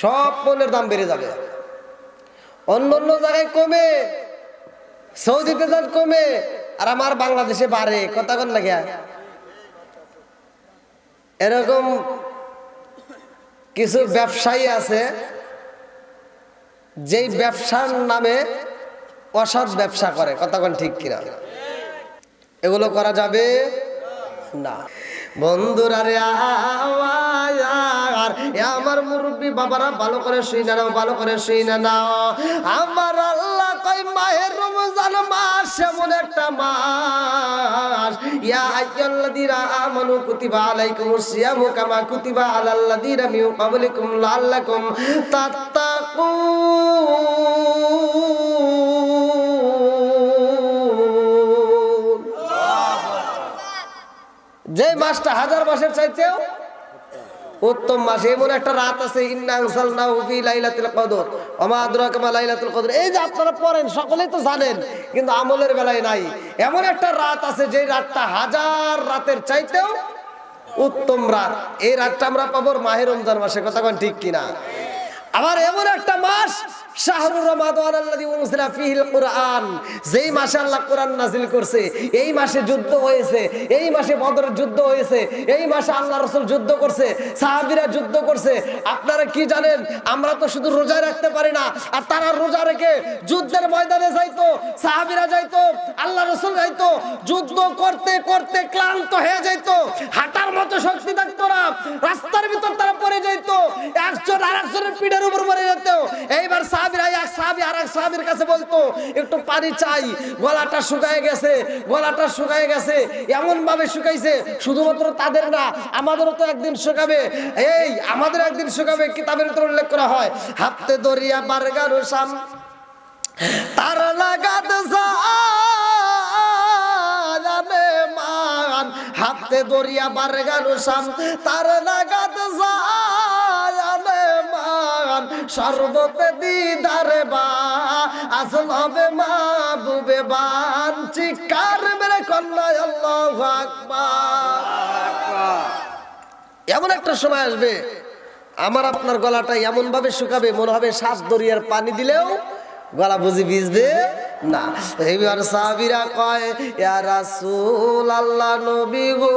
সব পণ্যের দাম বেড়ে যাবে। অন্য অন্য জায়গায় কমে, সৌদিতে যান কমে, আর আমার বাংলাদেশে বাড়ে। কথা কন না গিয়া এরকম কিছু ব্যবসায়ী আছে যেই ব্যবসার নামে অসৎ ব্যবসা করে। কথা কন ঠিক কিনা? এগুলো করা যাবে না। বন্ধুরা রে আমার মুরব্বী বাবারা ভালো করে শুনে নাও, ভালো করে শুনে নাও। আমার আল্লাহ কয় মাহের রমজান মাস এমন একটা মাস, ইয়া আইয়ুহাল্লাযীনা আমানু কুতিবা আলাইকুমুস সিয়ামু কামা কুতিবা আলাল্লাযীনা মিন ক্বাবলিকুম লাআল্লাকুম তাত্তাকুন। যে মাসটা হাজার মাসের চাইতেও উত্তম মাস, এমন একটা রাত আছে, ইন্না আনজালনাহু ফি লাইলাতুল কদর ওয়া মা আদরাকা মা লাইলাতুল কদর। এই যে আপনারা পড়েন সকলেই তো জানেন, কিন্তু আমলের বেলায় নাই। এমন একটা রাত আছে যে রাতটা হাজার রাতের চাইতেও উত্তম রাত। এই রাতটা আমরা পাবো মাহে রমজান মাসে। কথা কোন ঠিক কিনা? আবার এমন একটা মাস শাহরুর রমাদান আল্লাযী উনজিলা ফীহিল কুরআন, যেই মাসে আল্লাহ কোরআন নাযিল করছে, এই মাসে যুদ্ধ হয়েছে, এই মাসে বদরের যুদ্ধ হয়েছে, এই মাসে আল্লাহ রাসূল যুদ্ধ করছে, সাহাবীরা যুদ্ধ করছে। আপনারা কি জানেন? আমরা তো শুধু রোজা রাখতে পারি না, আর তারা রোজা রেখে যুদ্ধের ময়দানে যাইতো, সাহাবীরা যাইতো, আল্লাহ রাসূল যাইতো, যুদ্ধ করতে করতে ক্লান্ত হয়ে যাইতো, হাঁটার মতো শক্তি থাকতো না, রাস্তার ভিতর তারা পড়ে যাইতো, একজন আরেকজনের পিঠের উপর পড়ে যেত। এইবার সাহাবীরা এক সাহাবী আরেক সাহাবীর কাছে বলতো, একটু পানি চাই, গলাটা শুকায় গেছে, গলাটা শুকায় গেছে। এমন ভাবে শুকাইছে, শুধুমাত্র তাদের না, আমাদেরও তো একদিন শুকাবে। এই আমাদের একদিন শুকাবে। কিতাবের ভিতর উল্লেখ করা হয়, হাতে দরিয়া বারগারো শাম তার লাগাত জানে মান, হাতে দরিয়া বারগারো শাম তার লাগাত জানে মান, সর্বতে দিদারে বা আসল হবে মাহবুবে বান। চিৎকার মেরে কন্যা আল্লাহু আকবার। এমন একটা সময় আসবে আমার আপনার গলাটা এমন ভাবে শুকাবে, মনে হবে 7 দরিয়ার পানি দিলেও গলা বুঝি ভিজবে না। এইবার সাহাবীরা কয়, ইয়া রাসূল আল্লাহ, নবী গো,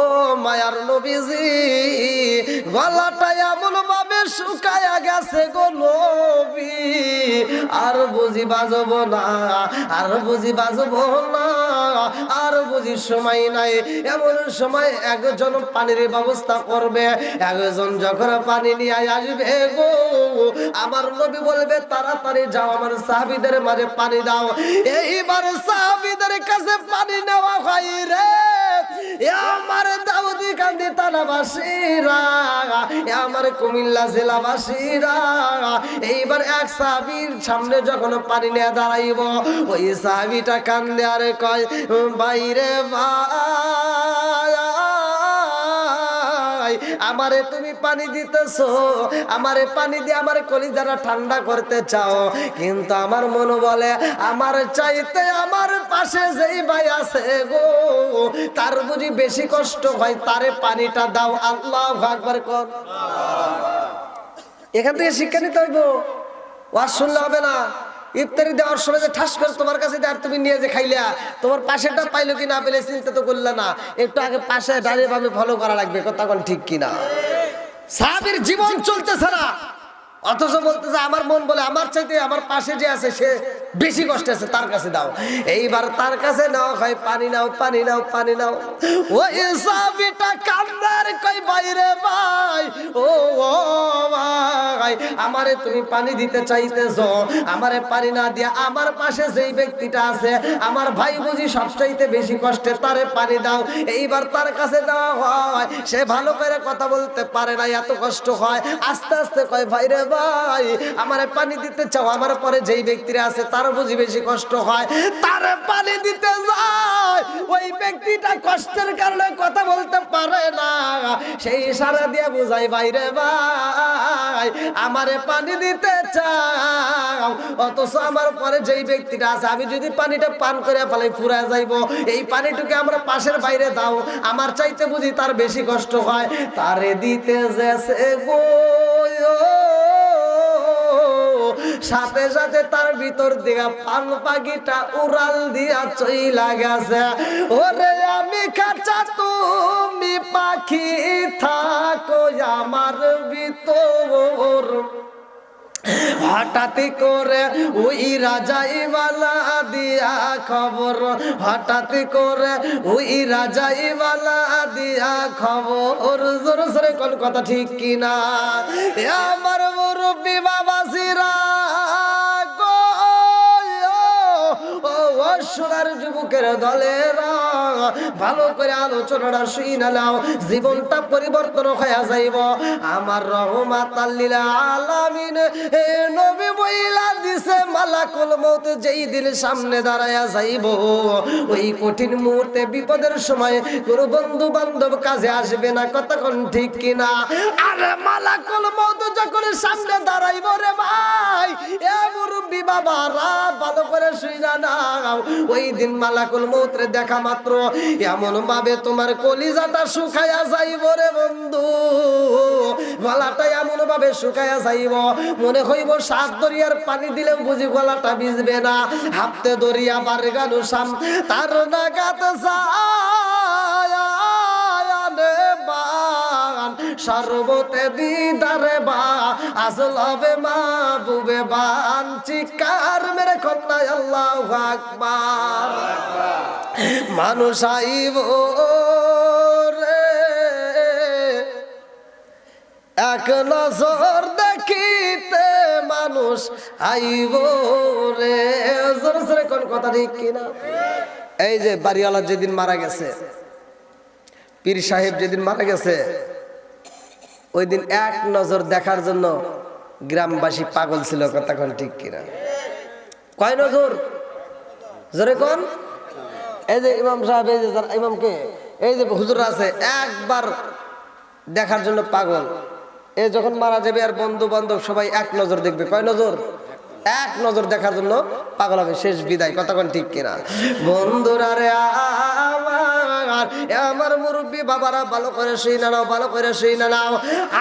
ও মায়ার নবীজি, গলাটা এমন ভাবে শুকায়া গেছে গো নবী, আর বুঝি বাজবো না, আর বুঝি বাজবো না, আর বুঝি সময় নাই। এমন সময় একজন পানির ব্যবস্থা করবে, একজন যখন পানি নিয়ে আসবে গো, আমার নবী বলবে তাড়াতাড়ি যাও আমার সাহাবীদের মাঝে পানি দাও। এইবার সাহাবীদের কাছে পানি নেওয়া হয় রে আমার দাউদি কান্দি থানাবাসীরা, আমার কুমিল্লা জেলাবাসীরা। এইবার এক সাহাবীর সামনে যখন পানি নিয়ে দাঁড়াইব, ওই সাহাবীটা কান্দে আর কয়, বাইরে ভাই, আমারে তুমি পানি দিতেছো, আমারে পানি দিয়ে আমার কলিজাটা ঠান্ডা করতে চাও, কিন্তু আমার মন বলে আমার চাইতে আমার পাশে যেই ভাই আছে গো, তার বুঝি বেশি কষ্ট হয়, তারে পানিটা দাও। আল্লাহু আকবার কর। এখান থেকে শিক্ষা নিতে হইব, ওয়াজ শুনলে হবে না। ইফতারি দেওয়ার সময় যে ঠাস করে তোমার কাছে দেয়, তুমি নিয়ে যে খাইলা, তোমার পাশেটা পাইলো কি না পেলে চিন্তা তো করলে না। একটু আগে পাশে দাঁড়িয়ে ভাবে ফলো করা লাগবে। কথা কোন ঠিক কিনা? সাহাবীর জীবন চলতেছে না, অথচ বলতেছে আমার মন বলে আমার চাইতে আমার পাশে যে আছে সে বেশি কষ্টে আছে, তার কাছে দাও। এইবার তার কাছে নাও, হয় পানি নাও, পানি নাও, পানি নাও। ওই সাহাবীটা কান্দার কই, বাইরে ভাই, ও ভাই, আমারে তুমি পানি দিতে চাইতেছো, আমারে পানি না দিয়া আমার পাশে যেই ব্যক্তিটা আছে, আমার ভাই বুঝি সবচাইতে বেশি কষ্টে, তারে পানি দাও। এইবার তার কাছে দেওয়া হয়, সে ভালো করে কথা বলতে পারে না, এত কষ্ট হয়। আস্তে আস্তে কয়, ভাইরে ভাই, আমারে পানি দিতে চাও, আমার পরে যেই ব্যক্তিরা আছে তার বুঝি বেশি কষ্ট হয়, তারে পানি দিতে যায়। ওই ব্যক্তিটা কষ্টের কারণে কথা বলতে পারে না, সেই ইশারা দিয়ে বুঝাই, ভাইরে ভাই, আমারে পানি দিতে চাও, অথচ আমার পরে যেই ব্যক্তিটা আছে আমি যদি পানিটা পান করে ফেলাই ফুরায় যাইব, এই পানিটুকে আমরা পাশের বাইরে দাও, আমার চাইতে বুঝি তার বেশি কষ্ট হয়, তারে দিতে যেছে গো সাথে সাথে তার ভিতর দিকে পান পাখিটা উড়াল দিয়া চইলা গেছে। ওরে আমি খাঁচা তুমি পাখি থাকো আমার ভিতর, হঠাৎ করে ওই রাজাই বালা দিয়া খবর, হঠাৎ করে ওই রাজাই বালা দিয়া খবর। জোরে জোরে কোন কথা ঠিক কিনা? আমার মুরব্বি বাবাজিরা গো, ও সোনার যুবকের দলেরা, ভালো করে আলোচনাটা শুনে নাও, জীবনটা পরিবর্তন হয়ে যাইব। আমার রহমাতাল লিল আলামিন এ নবী বইলা দিছে মালাকুল মউত যেই দিন সামনে দাঁড়ায়া যাইব, ওই কঠিন মুহূর্তে বিপদের সময় কোনো বন্ধু বান্ধব কাজে আসবে না। কতক্ষণ ঠিক কিনা? আরে মালাকুল মউত যখন সামনে দাঁড়াইব রে ভাই, এ মুরব্বি বাবারা ভালো করে শুইনা নাও, ওই দিন মালাকুল মউত রে দেখা মাত্র এমন ভাবে তোমার কলিজাটা শুকায়া যাইব রে বন্ধু, গলাটা এমন ভাবে শুকায়া যাইব, মনে হইব সাত দরিয়ার পানি দিলে বুঝি গলাটা ভিজবে না। হাতে দরিয়া বার গানু সাম তার নাগাত সর্বতে দিদারে বা আসলবে মাহবুবে বান, চিকার মেরে কন্যা আল্লাহু আকবার। মানুষ আইব রে এক নজর দেখিতে, মানুষ আইব রে। জোরে জোরে কোন কথা ঠিক কিনা? এই যে বাড়িওয়ালা যেদিন মারা গেছে, পীর সাহেব যেদিন মারা গেছে, ওই দিন এক নজর দেখার জন্য গ্রামবাসী পাগল ছিল। কথা কোন ঠিক কিনা? কয় নজর? জোরে কোন? এই যে ইমাম সাহেব, এই যে ইমামকে, এই যে হুজুর আছে, একবার দেখার জন্য পাগল। এ যখন মারা যাবে আর বন্ধু বান্ধব সবাই এক নজর দেখবে। কয় নজর? এক নজর দেখার জন্য পাগল হবে। শেষ বিদায়। কতক্ষণ ঠিক কিনা? বন্ধুরা রে আমার মুরব্বী বাবারা ভালো করে শুনে নাও, ভালো করে শুনে নাও।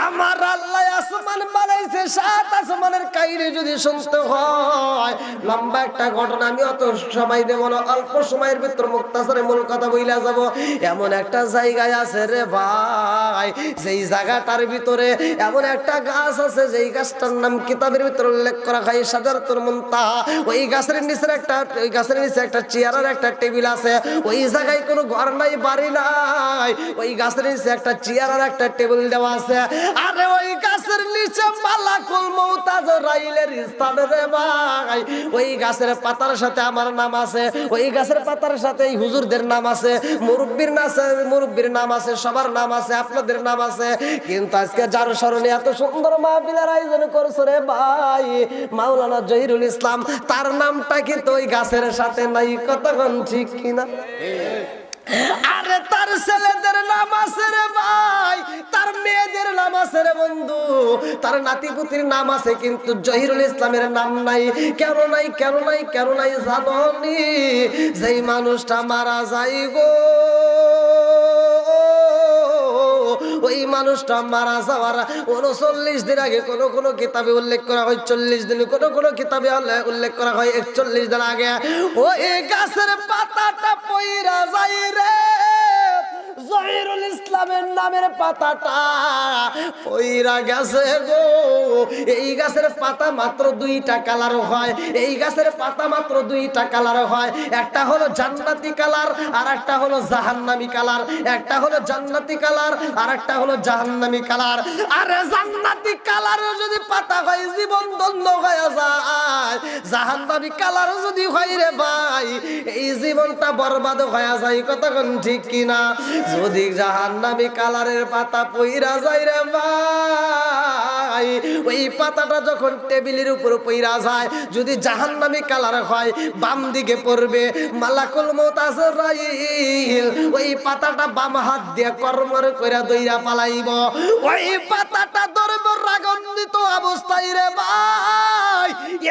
আমার আল্লাহ আসমান বানাইছে, সাত আসমানের কাহিনী যদি শুনতে হয় লম্বা একটা ঘটনা, আমি অত সময় দেব না, অল্প সময়ের ভিতর মুক্তাসরে মূল কথা বইলা যাব। এমন একটা জায়গায় আছে রে ভাই, যেই জায়গাটার ভিতরে এমন একটা গাছ আছে, যেই গাছটার নাম কিতাবের ভিতরে উল্লেখ করা হয় শাজারাতুল মুনতাহা। ওই গাছের নিচে একটা চেয়ার আর একটা টেবিল আছে। ওই জায়গায় কোনো ঘর নাই, বাড়ি নাই, ওই গাছের নিচে একটা চেয়ার আর একটা টেবিল দেওয়া আছে। আরে ওই গাছের নিচে মালাকুল মউত আজরাইলের স্থান রে ভাই। ওই গাছের পাতার সাথে আমার নাম আছে, ওই গাছের পাতার সাথে এই হুজুরদের নাম আছে, মুরব্বির নাম আছে, সবার নাম আছে, আপনাদের নাম আছে। কিন্তু আজকে যার স্মরণে এত সুন্দর মাহফিলের আয়োজন করছো রে ভাই, মাওলানা জহিরুল ইসলাম, তার নামটা কিন্তু ওই গাছের সাথে নাই। কতক্ষণ ঠিক কিনা? আরে তার ছেলেদের নাম আছে রে ভাই, তার মেয়েদের নাম আছে রে বন্ধু, তার নাতিপুতির নাম আছে, কিন্তু জহিরুল ইসলামের নাম নাই। কেন নাই? কেন নাই? কেন নাই জানি? যেই মানুষটা মারা যায় গো, ওই মানুষটা মারা যাওয়ার 39 দিন আগে কোন কোন কিতাবে উল্লেখ করা হয় 40 দিন, কোন কোন কিতাবে উল্লেখ করা হয় 41 দিন আগে ওই গাছের পাতাটা পইরা যায় রে। জহিরুল ইসলামের নামের পাতাটা পইরা গেছে গো। এই গাছের পাতা মাত্র 2টা কালার হয়, এই গাছের পাতা মাত্র 2টা কালার হয়। একটা হলো জান্নাতি কালার আর একটা হলো জাহান্নামী কালার। একটা হলো জান্নাতি কালার আর একটা হলো জাহান্নামী কালার। আরে জান্নাতি কালারও যদি পাতা হয় জীবন ধন্য হয়ে যায়, জাহান্নামী কালারও যদি হয় রে ভাই এই জীবনটা বরবাদ হয়ে যায়। কতক্ষণ ঠিক কিনা? যদি জাহান্নামী কালারের পাতা পইরা যায় রে ভাই, ওই পাতাটা যখন টেবিলের উপর পইরা যায়, যদি জাহান্নামী কালার হয় বাম দিকে পড়বে মালাকুল মউত আজরাইল, ওই পাতাটা বাম হাত দিয়ে কর্মর কইরা দইরা পালাইব। ওই পাতাটা ধরব রাগান্বিত অবস্থায় রে ভাই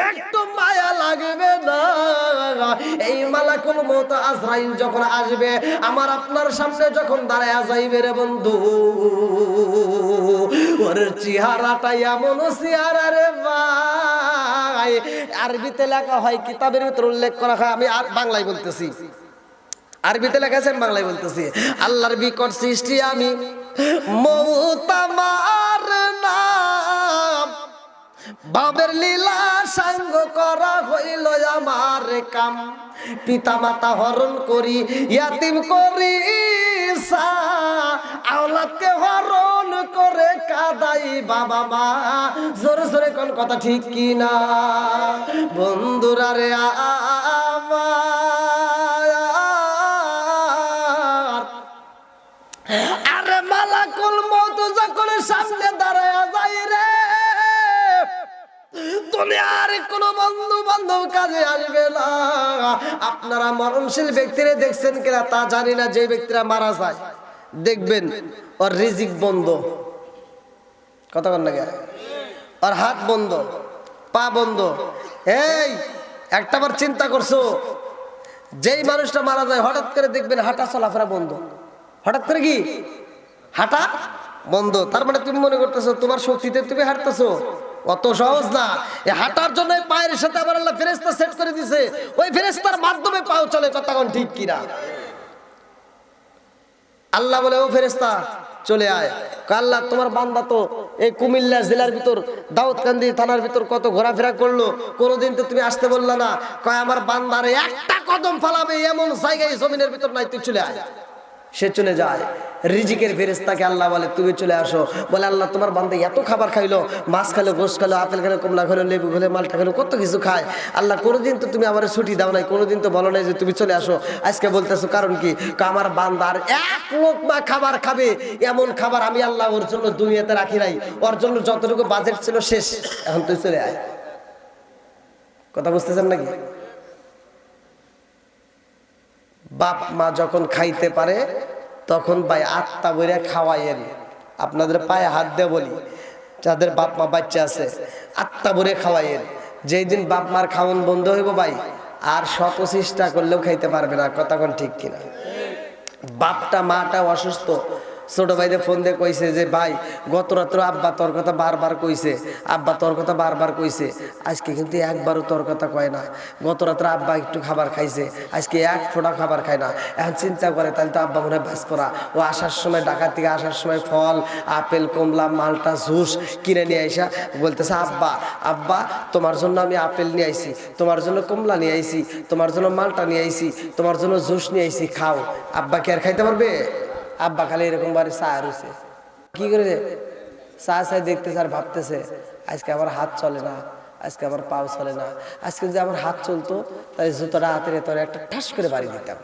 একটু মায়া লাগবে না? এই মালাকুল মউত আজরাইল যখন আসবে আমার আপনার সামনে যখন দাঁড়ায় যাইবে রে বন্ধু, ওর চেহারাটা এমন চেহারা রে ভাই, আরবিতে লেখা হয়, কিতাবের ভিতর উল্লেখ করা হয়, আমি আর বাংলায় বলতেছি, আরবিতে লেখা আছে, আমি বাংলায় বলতেছি। আল্লাহর বিকট সৃষ্টি আমি, মউত আমার নাম, বাবের লীলা সাঙ্গ করা হইল আমার কাম, পিতা মাতা হরণ করি ইয়াতিম করি আওলাদকে হরণ করে কাদাই বাবা মা। জোরে জোরে কোন কথা ঠিক কি না বন্ধুরা রে আমার? আরে মালাকুল মউত যখন সামনে দাঁড়ায় যায় রে, দুনিয়ার কোন বন্ধু বান্ধব কাজে আসবে না। আপনারা মরণশীল ব্যক্তিরা দেখছেন কিনা তা জানি না, যে ব্যক্তিরা মারা যায় দেখবেন ওর রিজিক বন্ধ, কথা বল না, ওর হাত বন্ধ, পা বন্ধ। এই একটাবার চিন্তা করছো, যেই মানুষটা মারা যায় হঠাৎ করে দেখবেন হাঁটা চলাফেরা বন্ধ, হঠাৎ করে কি হাঁটা বন্ধ। তার মানে তুমি মনে করতেছো তোমার শক্তিতে তুমি হাঁটতেছো? অত সহজ না। এই হাঁটার জন্য পায়ের সাথে আবার আল্লাহ ফেরেশতা সেট করে দিয়েছে, ওই ফেরেশতার মাধ্যমে পাও চলে, কথা কোন ঠিক কিনা? আল্লাহ বলে ও ফেরেশতা চলে আয়। আল্লাহ তোমার বান্দা তো এই কুমিল্লা জেলার ভিতর দাউদকান্দি থানার ভিতর কত ঘোরাফেরা করলো, কোনোদিন তো তুমি আসতে বললা না। কয় আমার বান্দারে একটা কদম ফালাবে এমন জায়গায় জমিনের ভিতর নাই, তুই চলে আয়। সে চলে যায়। রিজিকের ফেরেশতাকে আল্লাহ বলে তুমি চলে আসো। বলে আল্লাহ তোমার বান্দা এত খাবার খাইলো, মাছ খাইলো, গোশ খাইলো, আপেল খাইলো, কমলা খাইলো, লেবু খাইলো, মালটা খাইলো, কত কিছু খায়। আল্লাহ কোনোদিন তো তুমি আমার ছুটি দাও নাই, কোনোদিন তো বলো নাই যে তুমি চলে আসো, আজকে বলতেছো কারণ কি? আমার বান্দার এক লোকমা খাবার খাবে এমন খাবার আমি আল্লাহ ওর জন্য দুনিয়াতে রাখি নাই, ওর জন্য যতটুকু বাজেট ছিল শেষ, এখন তুই চলে আয়। কথা বুঝতেছেন নাকি? বাপ মা যখন খাইতে পারে তখন ভাই আত্মা বইরা খাওয়াইয়েন। আপনাদের পায়ে হাত দিয়ে বলি, যাদের বাপ মা বাচ্চা আছে আত্মা ভরে খাওয়াইয়েন। যেই দিন বাপ মার খাওয়ান বন্ধ হইব ভাই আর শত চেষ্টা করলেও খাইতে পারবে না, কথা কোন ঠিক কিনা? বাপটা মাটা অসুস্থ, ছোট ভাইদের ফোন দিয়ে কইছে যে ভাই গত রাত্র আব্বা তোর কথা বারবার কইছে, আব্বা তোর কথা বারবার কইছে, আজকে কিন্তু একবারও তোর কথা কয় না। গত রাত্রে আব্বা একটু খাবার খাইছে, আজকে এক ফোঁটা খাবার খায় না। এখন চিন্তা করে তাহলে তো আব্বা মনে হয় বাঁচপরা। ও আসার সময় ঢাকা থেকে আসার সময় ফল, আপেল, কমলা, মালটা, জুস কিনে নিয়ে আইসা বলতেছে আব্বা আব্বা তোমার জন্য আমি আপেল নিয়ে আইছি, তোমার জন্য কমলা নিয়ে আইছি, তোমার জন্য মালটা নিয়ে আইছি, তোমার জন্য জুস নিয়ে আইছি, খাও। আব্বা কি আর খাইতে পারবে? আব্বা খালি এরকম বাড়ি চা রয়েছে, কি করে চা চাই দেখতেছে আর ভাবতেছে আজকে আমার হাত চলে না, আজকে আমার পাও চলে না, আজকে যদি আমার হাত চলতো তাহলে জুতোটা হাতের তোরে একটা ঠাস করে বাড়ি দিতাম।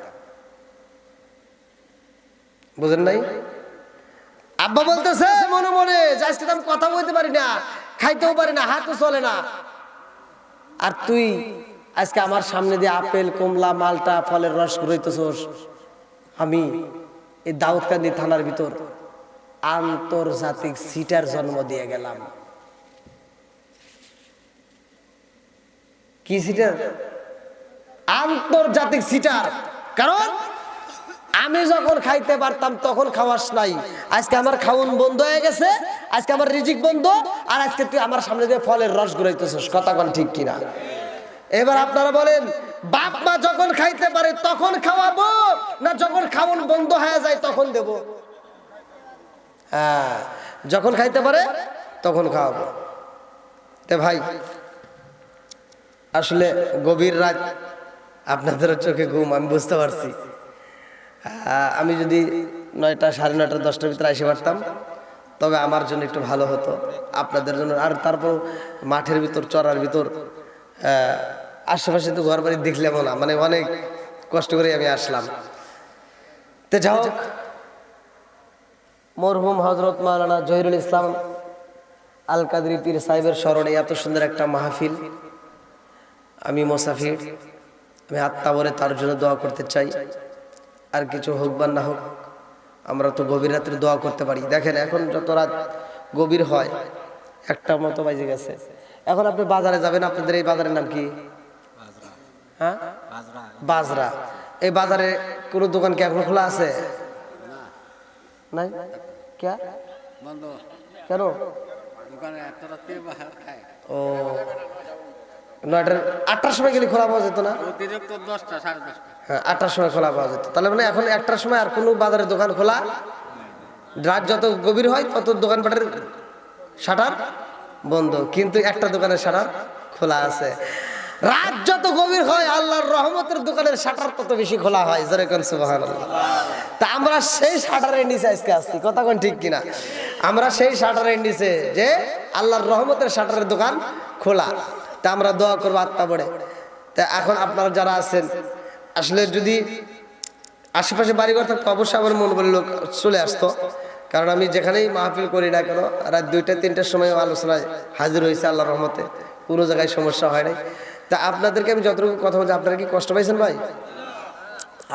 বুঝেন নাই? আব্বা বলতেছে মনে মনে যে আজকে তো আমি কথা বলতে পারি না, খাইতেও পারি না, হাতও চলে না, আর তুই আজকে আমার সামনে দিয়ে আপেল, কমলা, মালটা, ফলের রস ঘুরাইতেছস। আমি এই দাউদকান্দি থানার ভিতর আন্তর্জাতিক সিটার জন্ম দিয়ে গেলাম। কি সিটার? আন্তর্জাতিক সিটার। কারণ আমি যখন খাইতে পারতাম তখন খাওয়াস নাই, আজকে আমার খাওন বন্ধ হয়ে গেছে, আজকে আমার রিজিক বন্ধ, আর আজকে তুই আমার সামনে দিয়ে ফলের রস ঘুরাইতেছস, কথা কোন ঠিক কিনা? এবার আপনারা বলেন বাপ মা যখন খাইতে পারে তখন খাওয়াবো না যখন খাওন বন্ধ হয়ে যায় তখন দেব? হ্যাঁ, যখন খাইতে পারে তখন খাওয়াবো। তে ভাই আসলে গভীর রাত, আপনাদের চোখে ঘুম, আমি বুঝতে পারছি। আমি যদি 9টা, 9:30, 10টার ভিতরে এসে পারতাম তবে আমার জন্য একটু ভালো হতো, আপনাদের জন্য। আর তারপর মাঠের ভিতর, চড়ার ভিতর, আশেপাশে তো ঘর বাড়ি দেখলাম না, মানে অনেক কষ্ট করে আমি আসলাম। তো যাও, মরহুম হযরত মাওলানা জহিরুল ইসলাম আল কাদরি পীর সাহেবের স্মরণে এত সুন্দর একটা মাহফিল, আমি মুসাফির, আমি আত্মা ভরে তার জন্য দোয়া করতে চাই। আর কিছু হোক বা না হোক, আমরা তো গভীর রাত্রে দোয়া করতে পারি। দেখেন এখন যত রাত গভীর হয় একটা মতো বাজে গেছে। এখন আপনি বাজারে যাবেন, আপনাদের এই বাজারের নাম কি? হ্যাঁ, বাজরা। এই বাজারে কোনো দোকান কি এখন খোলা আছে? নাই। কেন? ও, 8টার সময় গেলে খোলা পাওয়া যেত না? হ্যাঁ, 8টার সময় খোলা পাওয়া যেত। তাহলে মানে এখন 1টার সময় আর কোনো বাজারের দোকান খোলা? রাত যত গভীর হয় তত দোকানপাটের শাটার বন্ধ, কিন্তু একটা দোকানের শাটার খোলা আছে। রাত যত গভীর হয় আল্লাহর রহমতের দোকানের শাটার তত বেশি খোলা হয়। জোরে কোন সুবহানাল্লাহ। তা আমরা সেই শাটারের নিচে আজকে আসছি, কথা কোন ঠিক কিনা? আমরা সেই শাটারের নিচে যে আল্লাহর রহমতের শাটারের দোকান খোলা। তা আমরা দোয়া করবো আত্মা পড়ে। তা এখন আপনারা যারা আছেন, আসলে যদি আশেপাশে বাড়িঘর থাকতো অবশ্যই আমার মন বলে লোক চলে আসতো, কারণ আমি যেখানেই মাহফিল করি না কেন রাত 2টা-3টার সময় আলোচনায় হাজির হয়েছে আল্লাহর রহমতে, কোনো জায়গায় সমস্যা হয় নাই। তা আপনাদেরকে আমি যতটুকু কথা বলছি, আপনারা কি কষ্ট পাইছেন ভাই?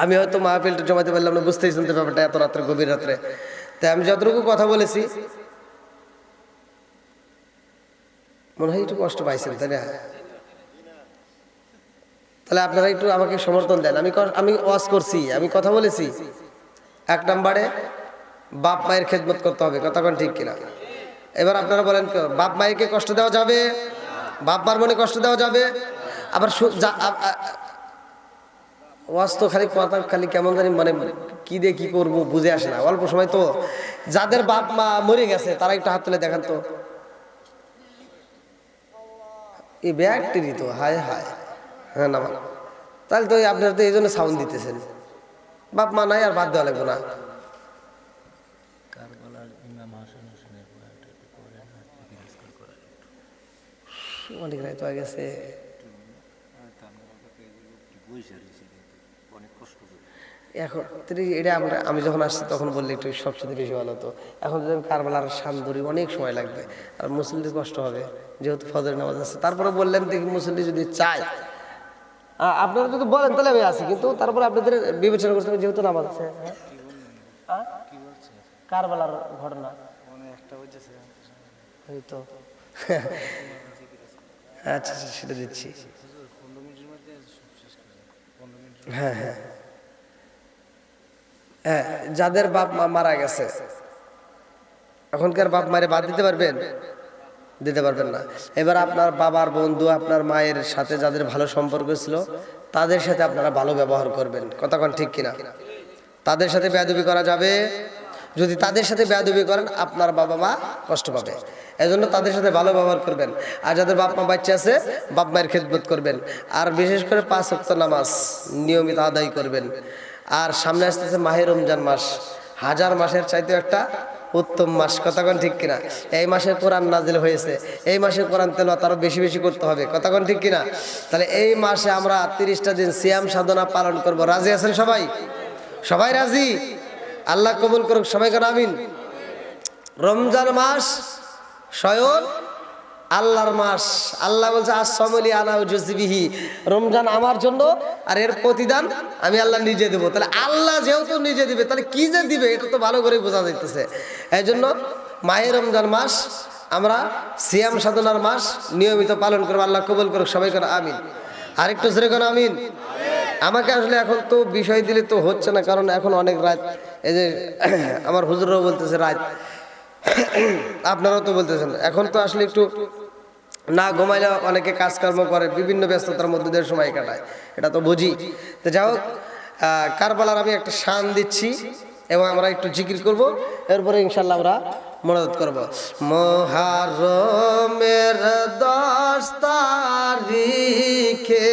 আমি হয়তো মাহফিলটা জমাতে পারলাম না, বুঝতেই শুনতে ব্যাপারটা এত রাত্রে, গভীর রাত্রে। তাই আমি যতটুকু কথা বলেছি মনে হয় একটু কষ্ট পাইছেন, তাই না? তাহলে আপনারা একটু আমাকে সমর্থন দেন। আমি ওয়াজ করছি, আমি কথা বলেছি। 1 নম্বরে বাপ মায়ের খেদমত করতে হবে, কথা কোন ঠিক কিনা? এবার আপনারা বলেন, বাপ মায়েরকে কষ্ট দেওয়া যাবে? বাপ মার মনে কষ্ট দেওয়া যাবে? আবার ওয়াজ তো খালি কথা, খালি কেমন জানি মানে কি দিয়ে কি করবো বুঝে আসে না। অল্প সময় তো, যাদের বাপ মা মরে গেছে তারা একটু হাত তুলে দেখান তো। এই ব্যাগটিরই তো, হায় হায়। হ্যাঁ না, তাহলে তো আপনারা তো এই জন্য সাউন্ড দিতেছেন। বাপ মা নাই আর বাদ দেওয়া লাগবে না। অনেক রাত হয়ে গেছে। এখন এটা আমি যখন আসছি তখন বললে একটু সবচেয়ে বেশি ভালো হতো। এখন যদি আমি কারবালার শান ধরি অনেক সময় লাগবে, আর মুসল্লির কষ্ট হবে, যেহেতু ফজরের নামাজ আছে। তারপরে বললেন দেখি মুসল্লি যদি চায়, আপনারা যদি বলেন তাহলে আমি আছি, কিন্তু তারপরে আপনাদের বিবেচনা করতে হবে, যেহেতু নামাজ আছে। কারবালার ঘটনা হয়তো আচ্ছা আচ্ছা, সেটা দিচ্ছি। হ্যাঁ হ্যাঁ হ্যাঁ, যাদের বাপ মা মারা গেছে, এখনকার বাপ মায়ের বাদ দিতে পারবেন? দিতে পারবেন না। এবার আপনার বাবার বন্ধু, আপনার মায়ের সাথে যাদের ভালো সম্পর্ক ছিল তাদের সাথে আপনারা ভালো ব্যবহার করবেন, কথা কোন ঠিক কিনা? তাদের সাথে বেয়াদবি করা যাবে? যদি তাদের সাথে বেয়াদবি করেন আপনার বাবা মা কষ্ট পাবে, এজন্য তাদের সাথে ভালো ব্যবহার করবেন। আর যাদের বাপ মা বাচ্চা আছে বাপ মায়ের খেদমত করবেন, আর বিশেষ করে 5 ওয়াক্ত নামাজ নিয়মিত আদায় করবেন। আর সামনে আসতেছে মাহে রমজান মাস, 1000 মাসের চাইতে একটা উত্তম মাস, কথা কোন ঠিক কিনা? এই মাসে কোরআন নাজিল হয়েছে, এই মাসে কোরআন তেলাওয়াত আরো বেশি বেশি করতে হবে, কথা কোন ঠিক কিনা? তাহলে এই মাসে আমরা 30টা দিন সিয়াম সাধনা পালন করব। রাজি আছেন সবাই? সবাই রাজি? আল্লাহ কবুল করুক, সবাই কোন আমিন। রমজান মাস স্বয়ং আল্লাহর মাস। আল্লাহ বলছে আস-সামলি আনা উজজিবিহি, রমজান আমার জন্য আর এর প্রতিদান আমি আল্লাহ নিজে দেব। তাহলে আল্লাহ যেহেতু নিজে দিবে, তাহলে কি যে দিবে এটা তো ভালো করে বোঝা যাইতেছে। এই জন্য মাহে রমজান মাস আমরা সিয়াম সাধনার মাস নিয়মিত পালন করবো। আল্লাহ কবুল করুক, সবাই করে আমিন। আরেকটু জোরে করে আমিন। আমাকে আসলে এখন তো বিষয় দিলে তো হচ্ছে না, কারণ এখন অনেক রাত। এই যে আমার হুজুররাও বলতেছে রাত, আপনারাও তো বলতেছেন। এখন তো আসলে একটু না ঘুমাইলে অনেকে কাজকর্ম করে, বিভিন্ন ব্যস্ততার মধ্যে দিয়ে সময় কাটায়, এটা তো বুঝি। তো যাই হোক, কারবালার আমি একটা শান দিচ্ছি এবং আমরা একটু জিকির করব, এরপরে ইনশাল্লাহ আমরা মোনাজাত করব। মুহররমের 10 তারিখে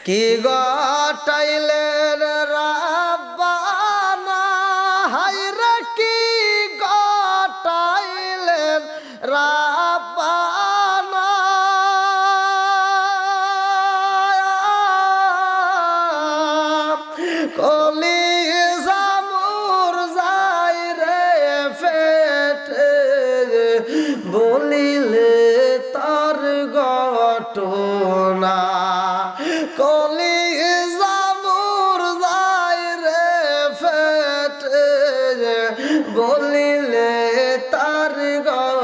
কি গটাইলেন রাব্বানা, হায়রে কি গটাইলেন রাব্বানা, কলিজা মোর যায় রে ফেটে, বলিলে তার ঘটনা, কলিজা মোর যায় রে ফেটে, বলিলে তার ঘটনা।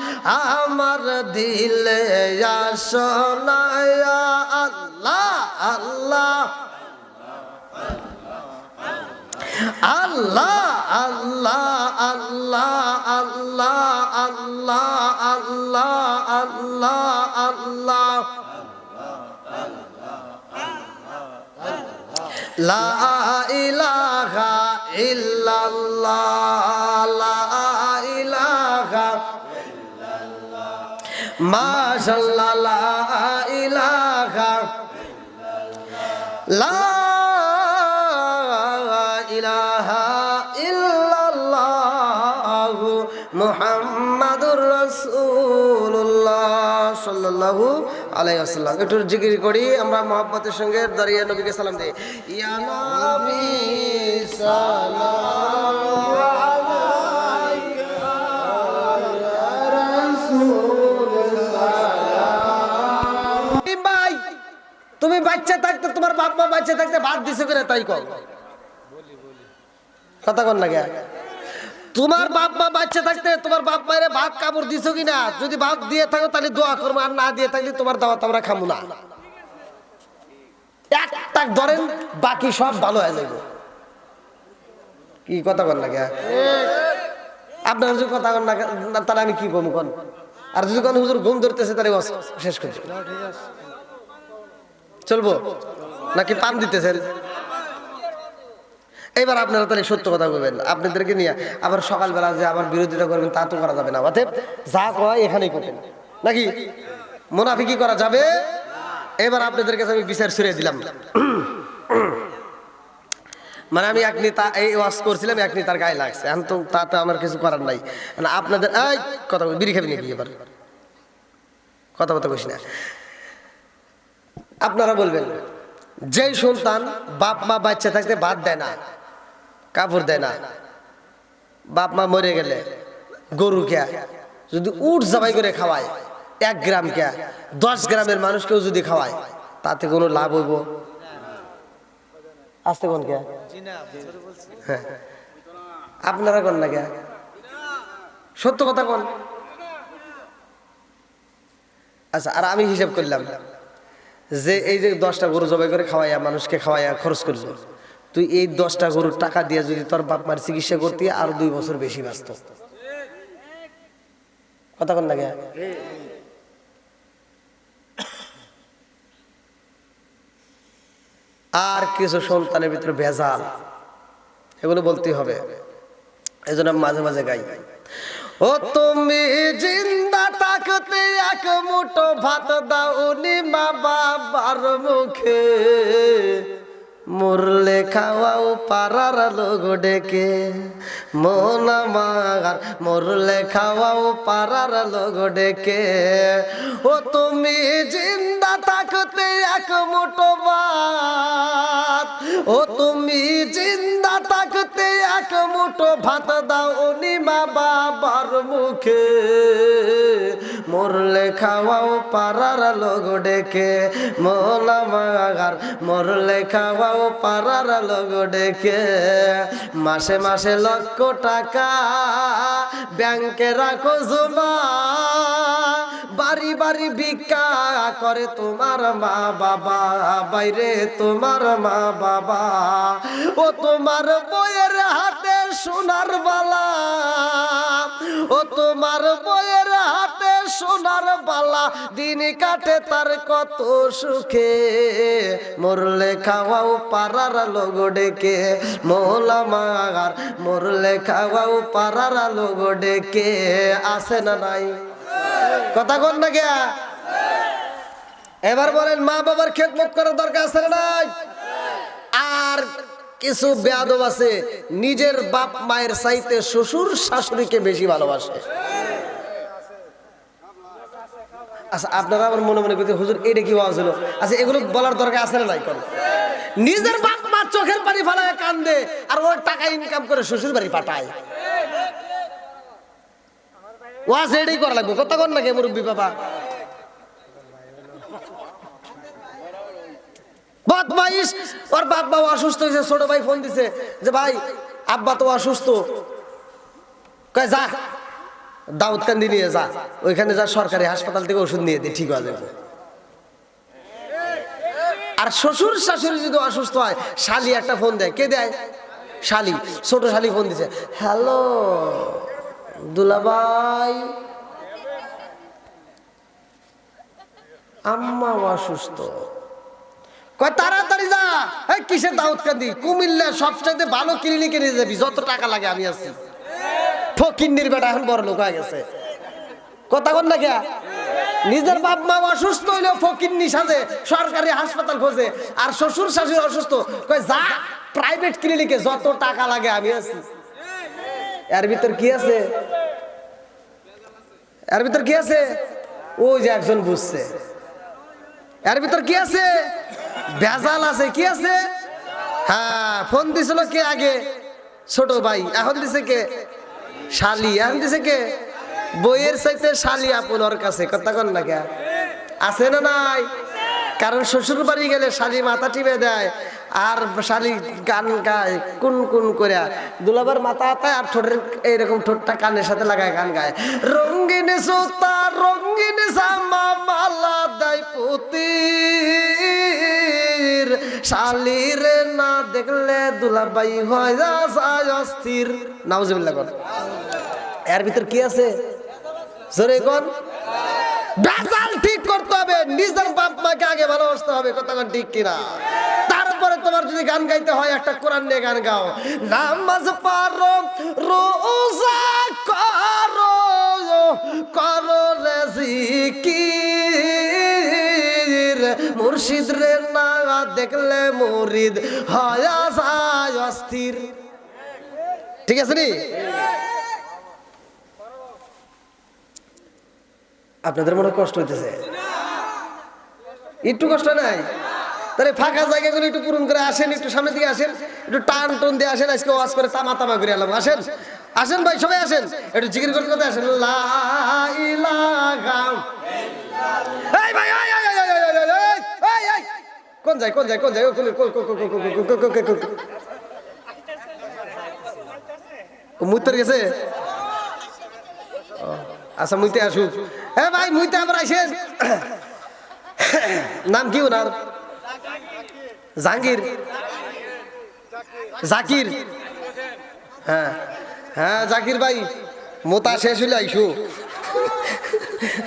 আমার দিলে আসো না ইয়া আল্লাহ আল্লাহ আল্লাহ আল্লাহ আল্লাহ আল্লাহ আল্লাহ আল্লাহ আল্লাহ আল্লাহ লা ইলাহা ইল্লাল্লাহ লা ইলাহা ইল্লাল্লাহ মাশাআল্লাহ লা ইলাহা লা ইলাহা ইল্লাল্লাহ মুহাম্মাদুর রাসূলুল্লাহ সাল্লাল্লাহু আলাইহি ওয়াসাল্লাম। একটু জিকির করি আমরা মহব্বতের সঙ্গে দাঁড়িয়ে নবীকে সালাম দেই। ইয়া নবী সালাম আলাইকা ইয়া রাসূল সালাম। ভাই তুমি বাচ্চা থাকতে তোমার বাপ মা বাচ্চা থাকতে ভাত দিছো করে তাই কও কথা কোন লাগে। তোমার বাপ মা বাচ্চা থাকতে তোমার বাপ মায়ের ভাত কাপড় দিছো কিনা? যদি ভাত দিয়ে থাকো তাহলে দোয়া করবো, আর না দিয়ে থাকলে তোমার দাওয়াত আমরা খামু না। একটা ধরেন বাকি সব ভালো হয়ে যাবে। কি কথা বল লাগে আপনার যদি কথা বল না তাহলে আমি কি কম কোন? আর যদি কোন হুজুর ঘুম ধরতেছে তাহলে শেষ করছি চলবো নাকি পান দিতেছেন? এবার আপনারা তাহলে সত্য কথা বলবেন। আপনাদেরকে নিয়ে আবার সকালবেলা যে আবার বিরোধিতা করবেন তা তো করা যাবে না। অতএব যা করা এখানেই করবেন নাকি মুনাফিকি করা যাবে। এবার আপনাদের কাছে আমি বিচার ছুড়ে দিলাম। মানে আমি এক নেতা এই ওয়াজ করছিলাম, এক নেতার গায়ে লাগছে, এখন তো তাতে আমার কিছু করার নাই। আপনাদের এই কথা বিড়ি খাবি নাকি? এবার কথা বলতে বসি না। আপনারা বলবেন যে সন্তান বাপ মা বাচ্চা থাকতে ভাত দেয় না, কাপড় দেয় না, বাপ মা মরে গেলে গরু কে যদি উট জবাই করে খাওয়ায় 1 গ্রাম কে 10 গ্রামের মানুষকেও যদি খাওয়ায় তাতে কোনো লাভ হইব? আসতে কোন কে হ্যাঁ আপনারা কোন না কে সত্য কথা কোন? আচ্ছা, আর আমি হিসাব করলাম যে এই যে 10টা গরু জবাই করে খাওয়াইয়া মানুষকে খাওয়াইয়া খরচ করলো, তুই এই 10টা গরুর টাকা দিয়ে যদি তোর বাপ মার চিকিৎসা করতে আর 2 বছর বেশি বাঁচত। কথা কোন লাগে? আর কিছু সন্তানের ভিতরে ভেজাল, এগুলো বলতেই হবে। এই জন্য মাঝে মাঝে গাই, ও তুমি জিন্দা থাকতে এক মুঠো ভাত দাওনি মা বাবার মুখে, মরলে খাওয়াও পাড়ার লোক ডেকে, মন আমার মরলে খাওয়াও পাড়ার লোক ডেকে। ও তুমি জিন্দা থাকতে এক মুঠো ভাত, ও তুমি জিন্দা থাকতে এক মুঠো ভাত দাওনি মা বাবার মুখে, মরলে খাওয়াও পাড়ার লোক ডেকে, মন আমার মরলে খাওয়াও পাড়ার লোক ডেকে। মাসে মাসে লক্ষ টাকা ব্যাংকে রাখো জমা, বাড়ি বাড়ি ভিক্ষা করে তোমার মা বাবা, বাইরে তোমার মা বাবা। ও তোমার বইয়ের হাতে সোনার বালা, ও তোমার বইয়ের হাতে সোনার বালা, দিন কাটে তার কত সুখে, মরলে খাওয়াও পাড়ার লোক ডেকে, মৌলা মাগার মরলে খাওয়াও পাড়ার লোক ডেকে। আছে না নাই? কথা কোন না কে? এবার বলেন মা বাবার খেদমত করার দরকার আছে না নাই? আর কিছু বেয়াদব আছে নিজের বাপ মায়ের চাইতে শ্বশুর শাশুড়িকে বেশি ভালোবাসে। আচ্ছা, আপনারা আমার মনে মনে করতে হুজুর এটা কি ওয়াজ হলো? আচ্ছা, এগুলো বলার দরকার আছে না নাই? কোন নিজের বাপ মা চোখের পানি ফেলায় কান্দে আর ওর টাকা ইনকাম করে শ্বশুর বাড়ি পাঠায়। ওয়াজ এটাই করা লাগবে। কথা কোন নাকি মুরব্বী বাবা? বদমাইশ, ওর বাপ মা অসুস্থ হয়েছে, ছোট ভাই ফোন দিছে যে ভাই আব্বা তো অসুস্থ, কয় যা দাউদকান্দি নিয়ে যা, ওইখানে যা সরকারি হাসপাতাল থেকে ওষুধ নিয়ে দে, ঠিক হয়ে যাবে। আর শ্বশুর শাশুড়ি যদি অসুস্থ হয়, শালি একটা ফোন দেয়, কে দেয়? শালি, ছোট শালি ফোন দিছে, হ্যালো দুলাভাই, আম্মা অসুস্থ। কয় তাড়াতাড়ি যা। এই কিসের দাউদকান্দি? কুমিল্লা সবচেয়ে ভালো ক্লিনিকে নিয়ে যাবি, যত টাকা লাগে আমি আছি। ফকিন্নির বেটা এখন বড় লোক হয়ে গেছে, কথা কন না কে? নিজের বাপ মা অসুস্থ হইলেও ফকিন্নি সাজে, সরকারি হাসপাতাল খোঁজে। আর শ্বশুর শাশুড়ি অসুস্থ, কয় যা প্রাইভেট ক্লিনিকে, যত টাকা লাগে আমি আছি। এর ভিতর কি আছে? এর ভিতর কি আছে? ওই যে একজন বুঝছে এর ভিতর কি আছে, ভেজাল আছে। কি আছে? হ্যাঁ, ফোন দিছিল কে আগে? ছোট ভাই। এখন দিছে কে? শালি। এখন দিছে কে? বইয়ের চাইতে শালি আপন ওর কাছে, কথা কন না কে? আছে না নাই? কারণ শ্বশুর বাড়ি গেলে শালি মাথা টিপে দেয়, আর শালি গান গায় কুন কুন করে, দুলাবার মাথা হাতায়, আর ঠোঁটের এইরকম ঠোঁটটা কানের সাথে লাগায় গান গায়, রঙিন সুতা রঙিন জামা মালা দেয় পুতির, শালির না দেখলে দুলাবাই হয় যায় অস্থির। নাউজুবিল্লাহ কর। এর ভিতর কি আছে জোরে কোন? ভেজাল ঠিক করতে হবে, নিজের বাপ মাকে আগে ভালোবাসতে হবে, কথা কোন ঠিক কিনা? তারপরে তোমার যদি গান গাইতে হয়, একটা কোরআন নিয়ে গান গাও। নামাজ পড়ো, রোজা করো, করো রে জিকির, মুর্শিদ রে না দেখলে মুরিদ হয় যায় অস্থির। ঠিক আছে নি? আপনাদের মনে কষ্ট হইতেছে? একটু কষ্ট নাই? তাহলে ফাঁকা জায়গাগুলো একটু পূরণ করে আসেন, একটু সামনের দিকে আসেন, একটু টান টন দিয়ে আসেন। আজকে ওয়াজ করে তামা তামা করে এলাম। আসেন আসেন ভাই, সবাই আসেন, একটু জিকির করতে করতে আসেন। লা ইলাহা ইল্লাল্লাহ। এই ভাই, এই কোন যায় কোন যায় কোন যায়? মুইতে গেছে। আচ্ছা, মুইতে আসুক। হ্যাঁ ভাই, মুইতে আবার আসেন। নাম কি ওনার? জাহাঙ্গীর, জাকির। হ্যাঁ হ্যাঁ, জাকির ভাই, মোতা শেষ হইলে আইসু,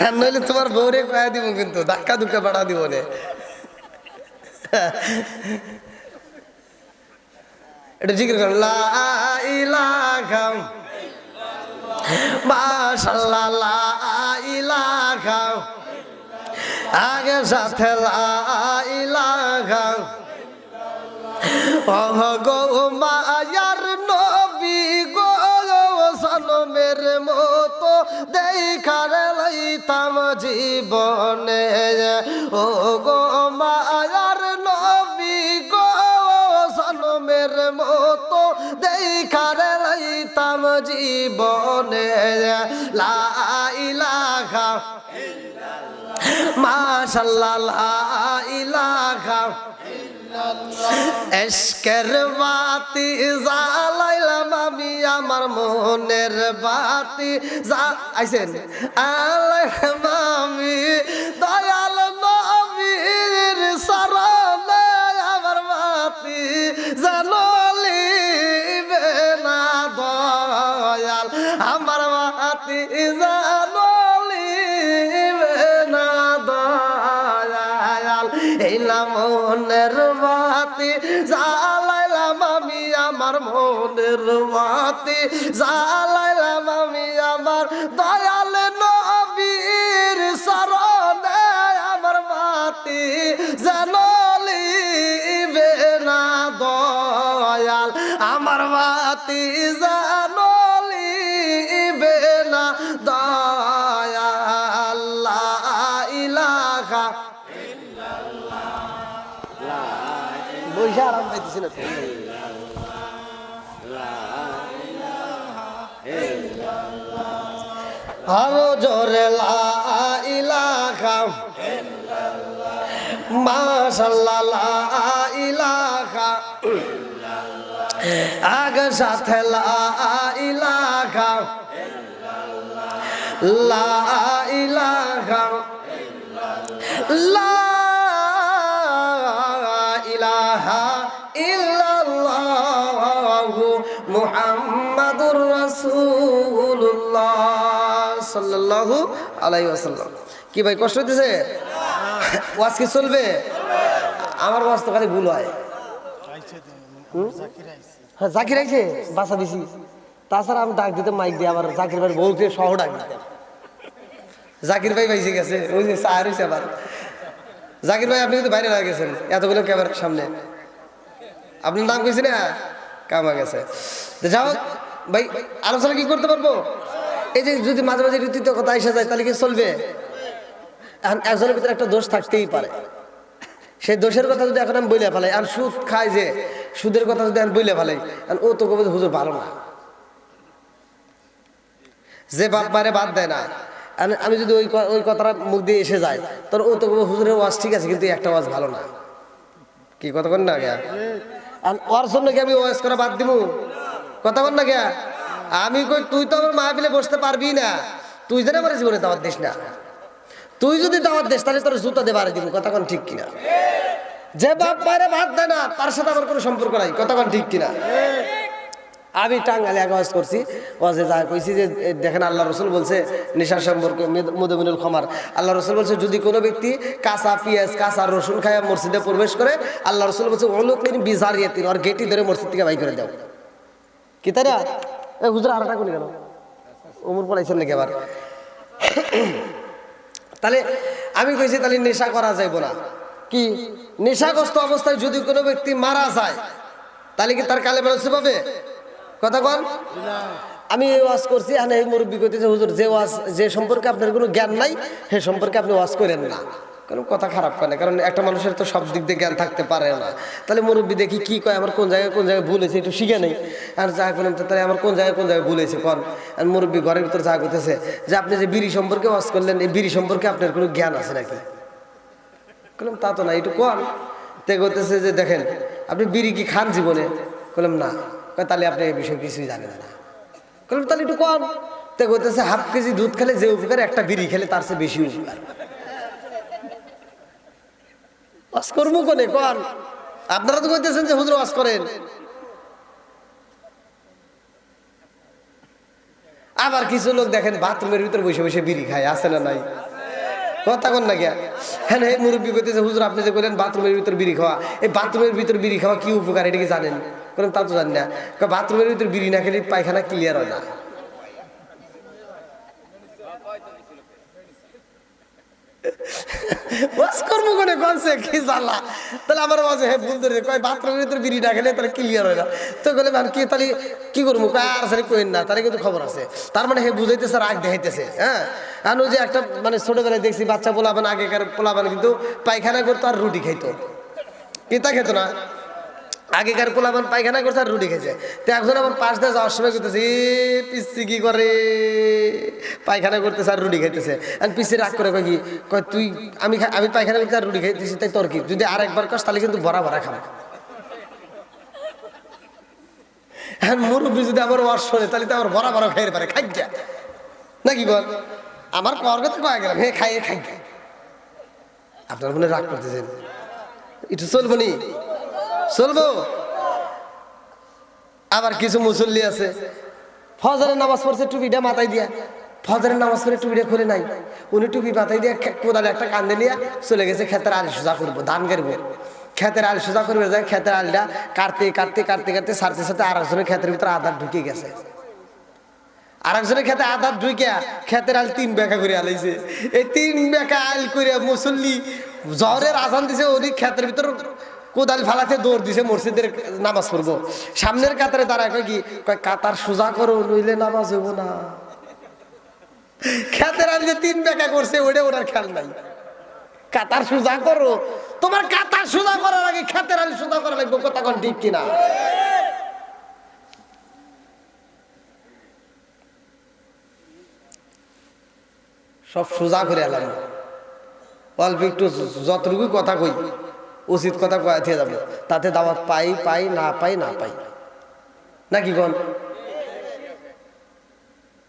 আর নইলে তোমার বউরে কয়া দিব, কিন্তু ধাক্কা ধুক্কা বাড়া দিব নে। এটা জিকির করেন, লা ইলাহা মাশাআল্লাহ, লা ইলাহা, আগে সাথে লা ইলাহা। ওহ গো মায়ার নবী গো, সনমের মতো দেখার লইতাম জীবনে। ও গো মায়ার নবী গো, সনমের মতো দেখার লইতাম জীবনে। লা ইলাহা মাশাআল্লাহ, লা ইলাহা এশকের বাতি জ্বালাইলাম আমি, আমার মনের বাতি আইছেন আলাইলাম আমি, দয়াল নবীর শরণে আমার বাতি জ্বালিবে না দয়াল, আমার বাতি জ্বালিবে না দয়াল। এইলাম মনের বাতি জ্বালাইলাম আমি, আমার মনের বাতি জ্বালাইলাম আমি, আমার দয়াল নবীর শরণে আমার বাতি জ্বালিবে না দয়াল, আমার বাতি জ্বালিবে না দয়াল। লা ইলাহা বইসা আরাম পাইতেছি না। আরো জোরে লা ইলাহা মাশাআল্লাহ, লা ইলাহা, আগে সাথে লা ইলাহা লা ইলাহা লা ইলাহা ইল্লাল্লাহু মুহাম্মাদুর রাসূলুল্লাহ সাল্লাল্লাহু আলাইহি ওয়াসাল্লাম। কি ভাই কষ্ট হইতেছে? ওয়াজ কি চলবে? আমার ওয়াজ তো খালি ভুল হয়। হ্যাঁ জাকির আইছে, বাসা দিছি। তাছাড়া আমি ডাক দিতে মাইক দিয়ে আবার জাকির ভাই বলতে সহ ডাক দিতে। জাকির ভাই বাইসে গেছে, ওই যে চার হয়েছে আবার। জাকির ভাই আপনি কিন্তু বাইরে হয়ে গেছেন এতগুলো ক্যামেরার সামনে। আপনার নাম কইছি না, কামা গেছে। যাও ভাই, আলোচনা কি করতে পারবো? এই যে যদি মাঝে মাঝে রীতিতে কথা এসে যায় তাহলে কি চলবে? একজনের ভিতরে একটা দোষ থাকতেই পারে। সেই দোষের কথা যদি এখন আমি বইলে ফেলাই, আর সুদ খায় যে সুদের কথা যদি আমি বইলে ফেলাই, ও তো কবে হুজুর ভালো না, যে বাপ মারে বাদ দেয় না, আমি যদি ওই কথাটা মুখ দিয়ে এসে যায় তাহলে ও তো হুজুরের ওয়াজ ঠিক আছে কিন্তু একটা ওয়াজ ভালো না। কি কথা কন না গিয়া? ওর জন্য কি আমি ওয়াজ করা বাদ দিব? কথা কন না গিয়া? আমি কই তুই তো আমার মাহফিলে বসতে পারবি না, তুই যেন আমার জীবনে দাওয়াত দিস না। তুই যদি দাওয়াত দিস তাহলে তোর জুতা দিয়ে বাড়ি দিব। কথা কন ঠিক কিনা? যে বাপ মারে ভাত দেয় না তার সাথে আমার কোনো সম্পর্ক নাই। কথা কন ঠিক কিনা? আমি টাঙ্গালে এক ওয়াজ করছি, ওয়াজে যা কইছি যে দেখেন আল্লাহ রসুল বলছে নেশার সম্পর্কে মুদমিনুল খমার, আল্লাহ রসুল বলছে যদি কোনো ব্যক্তি কাঁচা পেঁয়াজ কাঁচা রসুন খায় মসজিদে প্রবেশ করে, আল্লাহ রসুল বলছে ওলুকিন বিজারিয়াতিন, ওর গেটি ধরে মসজিদ থেকে বাই করে দাও। কি তাই না? এই হুজুর আরটা কোনি কেন ওমর পড়াইছেন নাকি আবার? তাহলে আমি কইছি তাহলে নেশা করা যাইব না। কি নেশাগ্রস্ত অবস্থায় যদি কোনো ব্যক্তি মারা যায় তাহলে কি তার কালে বেরোচ্ছে পাবে? কথা কন। আমি এই ওয়াজ করছি, হ্যাঁ এই মুরব্বী কইতেছে হুজুর যে ওয়াজ যে সম্পর্কে আপনার কোনো জ্ঞান নাই সে সম্পর্কে আপনি ওয়াজ করেন না। কারণ কথা খারাপ করে, কারণ একটা মানুষের তো সব দিক দিয়ে জ্ঞান থাকতে পারে না। তাহলে মুরব্বী দেখি কি কয়, আমার কোন জায়গায় ভুল হয়েছে একটু শিখে নেই। আর যা করেন তাহলে আমার কোন জায়গায় ভুল হয়েছে কন। আর মুরব্বী ঘরের ভিতরে যা করতেছে যে আপনি যে বিড়ি সম্পর্কে ওয়াজ করলেন, এই বিড়ি সম্পর্কে আপনার কোনো জ্ঞান আছে নাকি? বললাম তা তো না, একটু কন। তে করতেছে যে দেখেন আপনি বিড়ি কি খান জীবনে? বললাম না। তাহলে আপনি এই বিষয়ে কিছুই জানেন না। বললাম তাহলে একটু কন। তে করতেছে হাফ কেজি দুধ খেলে যে উপকার একটা বিড়ি খেলে তার চেয়ে বেশি উপকার। ওয়াজ করবো কোনে কন? আপনারা তো কইতেছেন যে হুজুর ওয়াজ করেন। আবার কিছু লোক দেখেন বাথরুমের ভিতরে বসে বসে বিড়ি খায়, আছে না নাই? কথা কন না গিয়া? হ্যাঁ এই মুরব্বী কইতেছে হুজুর আপনি যে বললেন বাথরুমের ভিতর বিড়ি খাওয়া, এই বাথরুমের ভিতর বিড়ি খাওয়া কি উপকার এটা কি জানেন? বলেন তা তো জানি না। বাথরুমের ভিতর বিড়ি না খেলে পায়খানা ক্লিয়ার হয় না। ওয়াজ করবো কোনে কনছে কি জ্বালা? তাহলে আমার মাঝে হ্যাঁ ভুল ধরে কয় বাথরুমের ভিতরে বিড়ি না খেলে তাহলে ক্লিয়ার হয় না। তো বলে আমি কি তাহলে কি করবো? আর সারি কইন না, তাহলে কিন্তু খবর আছে। তার মানে হে বুঝাইতেছে রাগ দেখাইতেছে। হ্যাঁ আর ওই যে একটা মানে ছোটবেলায় দেখছি বাচ্চা পোলাবান, আগেকার পোলাবান কিন্তু পায়খানা করতো আর রুটি খাইতো। পিতা খেত না, আগেকার পোলাবান পায়খানা করছে আর রুটি খেয়েছে। তো এখন আমার পাশ দিয়ে যাওয়ার সময় করতেছে পিসি কি করে পায়খানা করতেছে আর রুটি খাইতেছে। আর পিসি রাগ করে কয় কি কয় তুই আমি পায়খানা করতে আর রুটি খাইতেছি তাই তোর কি? যদি আরেকবার কস তাহলে কিন্তু ভরা ভরা খাবো। হ্যাঁ মুরব্বী যদি আমার ওয়াজ শোনে তাহলে তো আমার ভরা ভরা খাইতে পারে, খাই যা নাকি বল? আমার কর কথা কয়ে গেলাম হ্যাঁ খাইয়ে খাই। আপনার মনে রাগ করতেছেন, একটু চলবো নি? চলবো। আবার কিছু মুসল্লি আছে ফজরের নামাজ পড়ছে টুপিটা মাথায় দিয়া, ফজরের নামাজ পড়ে টুপিটা খুলে নাই, উনি টুপি মাথায় দিয়ে কোদালে একটা কান্দে নিয়ে চলে গেছে খেতের আল সোজা করবো, ধান কাটবো। খেতের আল সোজা করবে যায়, খেতের আলটা কাটতে কাটতে কাটতে কাটতে সারতে সারতে আরেকজনের খেতের ভিতরে আধার ঢুকে গেছে। আরেকজনের খেতে আধার ঢুকে খেতের আল 3 বেকা করে আলাইছে। এই 3 বেকা আল করে মুসল্লি জহরের আজান দিছে, উনি খেতের ভিতর কোদাল ফালাতে দৌড় দিছে মসজিদের নামাজ পড়বো। সামনের কাতারে দাঁড়ায় কয় কি কয় কাতার সোজা করো নইলে নামাজ হইব না। খেতের আল যে 3 বেকা করছে ওটা ওনার খেয়াল নাই। কাতার সোজা করো, তোমার কাতার সোজা করার আগে খেতের আল সোজা করা লাগবে। কথা কোন ঠিক কিনা? সব সোজা করে এলাম, অল্প একটু যতটুকু কথা কই উচিত কথা কয়ে যাবো, তাতে দাওয়াত পাই পাই না পাই না পাই নাকি কোন?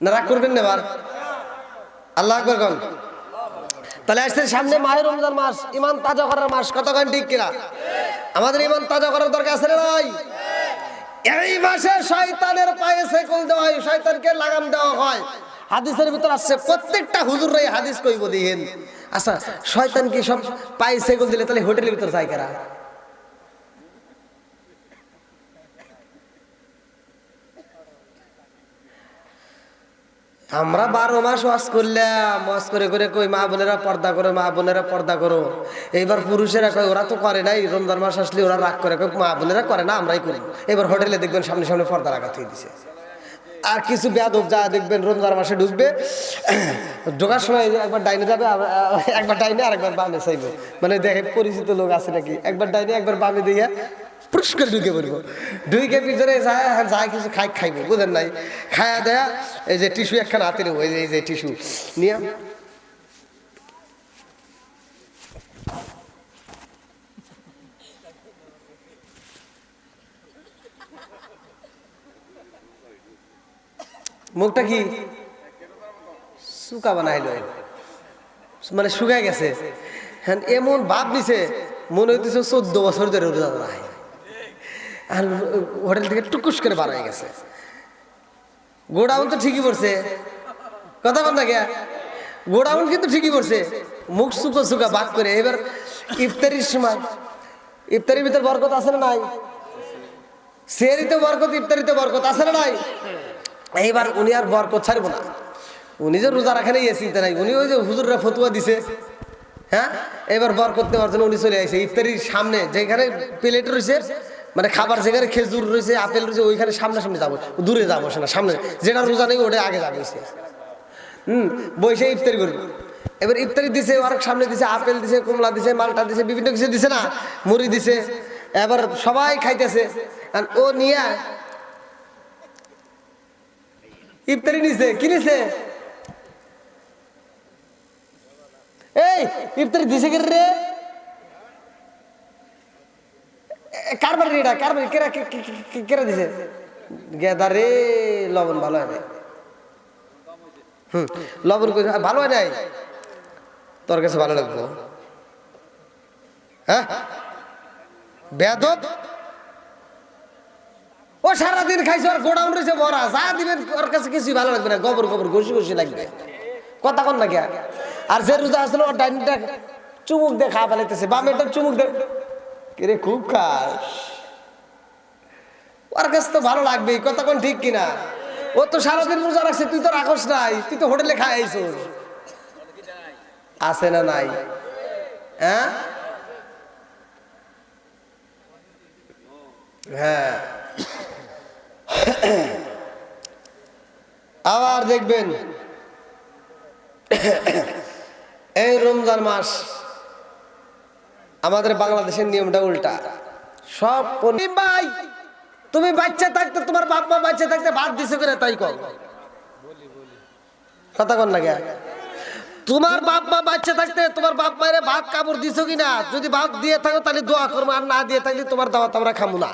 না রাগ করবেন না এবার? আল্লাহ আকবার কোন। তাহলে আসছে সামনে মাহে রমজান মাস, ইমান তাজা করার মাস, কতক্ষণ ঠিক কিনা? আমাদের ইমান তাজা করার দরকার আছে না নাই? এই মাসে শয়তানের পায়ে সেকল দেওয়া হয়, শয়তানকে লাগাম দেওয়া হয়। হাদিসের ভিতর আসছে, প্রত্যেকটা হুজুররাই হাদিস কইব দিয়েন। আচ্ছা, শয়তান কি সব পায়ে সেকল দিলে তাহলে হোটেলের ভিতর যায় কারা? আমরা 12 মাস ওয়াজ করলাম, ওয়াজ করে করে কই মা বোনেরা পর্দা করো, মা বোনেরা পর্দা করো। এইবার পুরুষেরা কয় ওরা তো করে নাই, রমজান মাস আসলে ওরা রাগ করে, কয় মা বোনেরা করে না, আমরাই করি। এবার হোটেলে দেখবেন সামনে সামনে পর্দা রাখা থেকে দিছে। আর কিছু বেয়াদব যা দেখবেন রমজান মাসে ঢুকবে, ঢোকার সময় একবার ডাইনে যাবে, একবার ডাইনে আর একবার বামে চাইবে, মানে দেখে পরিচিত লোক আছে নাকি, একবার ডাইনে একবার বামে দিয়ে পুরস্কার ঢুকে পড়বো, ঢুকে পিছনে যায় কিছু খাইবো, বুঝেন নাই? খায়া দেয়া এই যে টিস্যু একখানা হাতে নেবো, এই যে টিস্যু নিয়ে মুখটা কি শুকা বানাইলো, মানে শুকায় গেছে। হ্যাঁ, এমন ভাব দিছে মনে হইতেছে 14 বছর ধরে রোজা রাখে। আর হোটেল থেকে টুকুস করে বার হয়ে গেছে। গোডাউন তো ঠিকই পড়ছে, কথা বল না কে, গোডাউন কিন্তু ঠিকই পড়ছে, মুখ শুকো শুকা বাদ করে। এবার ইফতারির সময়, ইফতারির ভিতর বরকত আছে না নাই? সেহরিতে বরকত, ইফতারিতে বরকত আছে না নাই? এইবার উনি আর বরকত ছাড়বো না, উনি যে রোজা রাখেন এই চিন্তা নাই, উনি ওই যে হুজুররা ফতুয়া দিছে, হ্যাঁ, এবার বরকত নেওয়ার জন্য উনি চলে আসে ইফতারির সামনে, যেখানে প্লেট রয়েছে, মানে খাবার যেখানে খেজুর রয়েছে, আপেল রয়েছে, ওইখানে সামনাসামনি যাবো, দূরে যাবো না, সামনে যেটা রোজা নেই ওটা আগে যাবো। বসে ইফতারি করবো। এবার ইফতারি দিছে, ওর সামনে দিছে আপেল দিছে, কমলা দিছে, মালটা দিছে, বিভিন্ন কিছু দিছে না, মুড়ি দিছে। এবার সবাই খাইতেছে, ও নিয়ে ইফতারি নিছে, কি নিছে? এই ইফতারি দিছে কে রে? কারবার রে, এটা কারবার, কেরা দিছে? গেদা রে, লবণ ভালো হয় নাই। লবণ ভালো হয় নাই, তোর কাছে ভালো লাগবো? হ্যাঁ, বেয়াদব। ও সারাদিন খাইছে, ওর গোডাউন রয়েছে ভরা, যা দিবেন ওর কাছে কিছুই ভালো লাগবে না, গোবর গোবর ঘষি ঘষি লাগবে, কথা কন না কে? আর যে রোজা আসলে ওর ডাইনিটা চুমুক দিয়ে খাওয়া ফেলাইতেছে, বামেটা চুমুক দে, রে খুব খাস, ওর কাছে তো ভালো লাগবেই, কথা কোন ঠিক কিনা? ও তো সারাদিন রোজা রাখছে, তুই তো রাখস নাই, তুই তো হোটেলে খাইছ, আছে না নাই? হ্যাঁ হ্যাঁ। আবার দেখবেন এই রমজান মাস আমাদের বাংলাদেশের নিয়মটা উল্টা। সব ভাই, তুমি বাচ্চা থাকতে, তোমার বাপ মা বাচ্চা থাকতে ভাত দিছে করে, তাই কর, কথা কন না কে? তোমার বাপ মা বাচ্চা থাকতে তোমার বাপ মায়ের ভাত কাপড় দিছো কিনা? যদি ভাত দিয়ে থাকো তাহলে দোয়া করবো, আর না দিয়ে থাকলে তোমার দাওয়াত আমরা খামু না।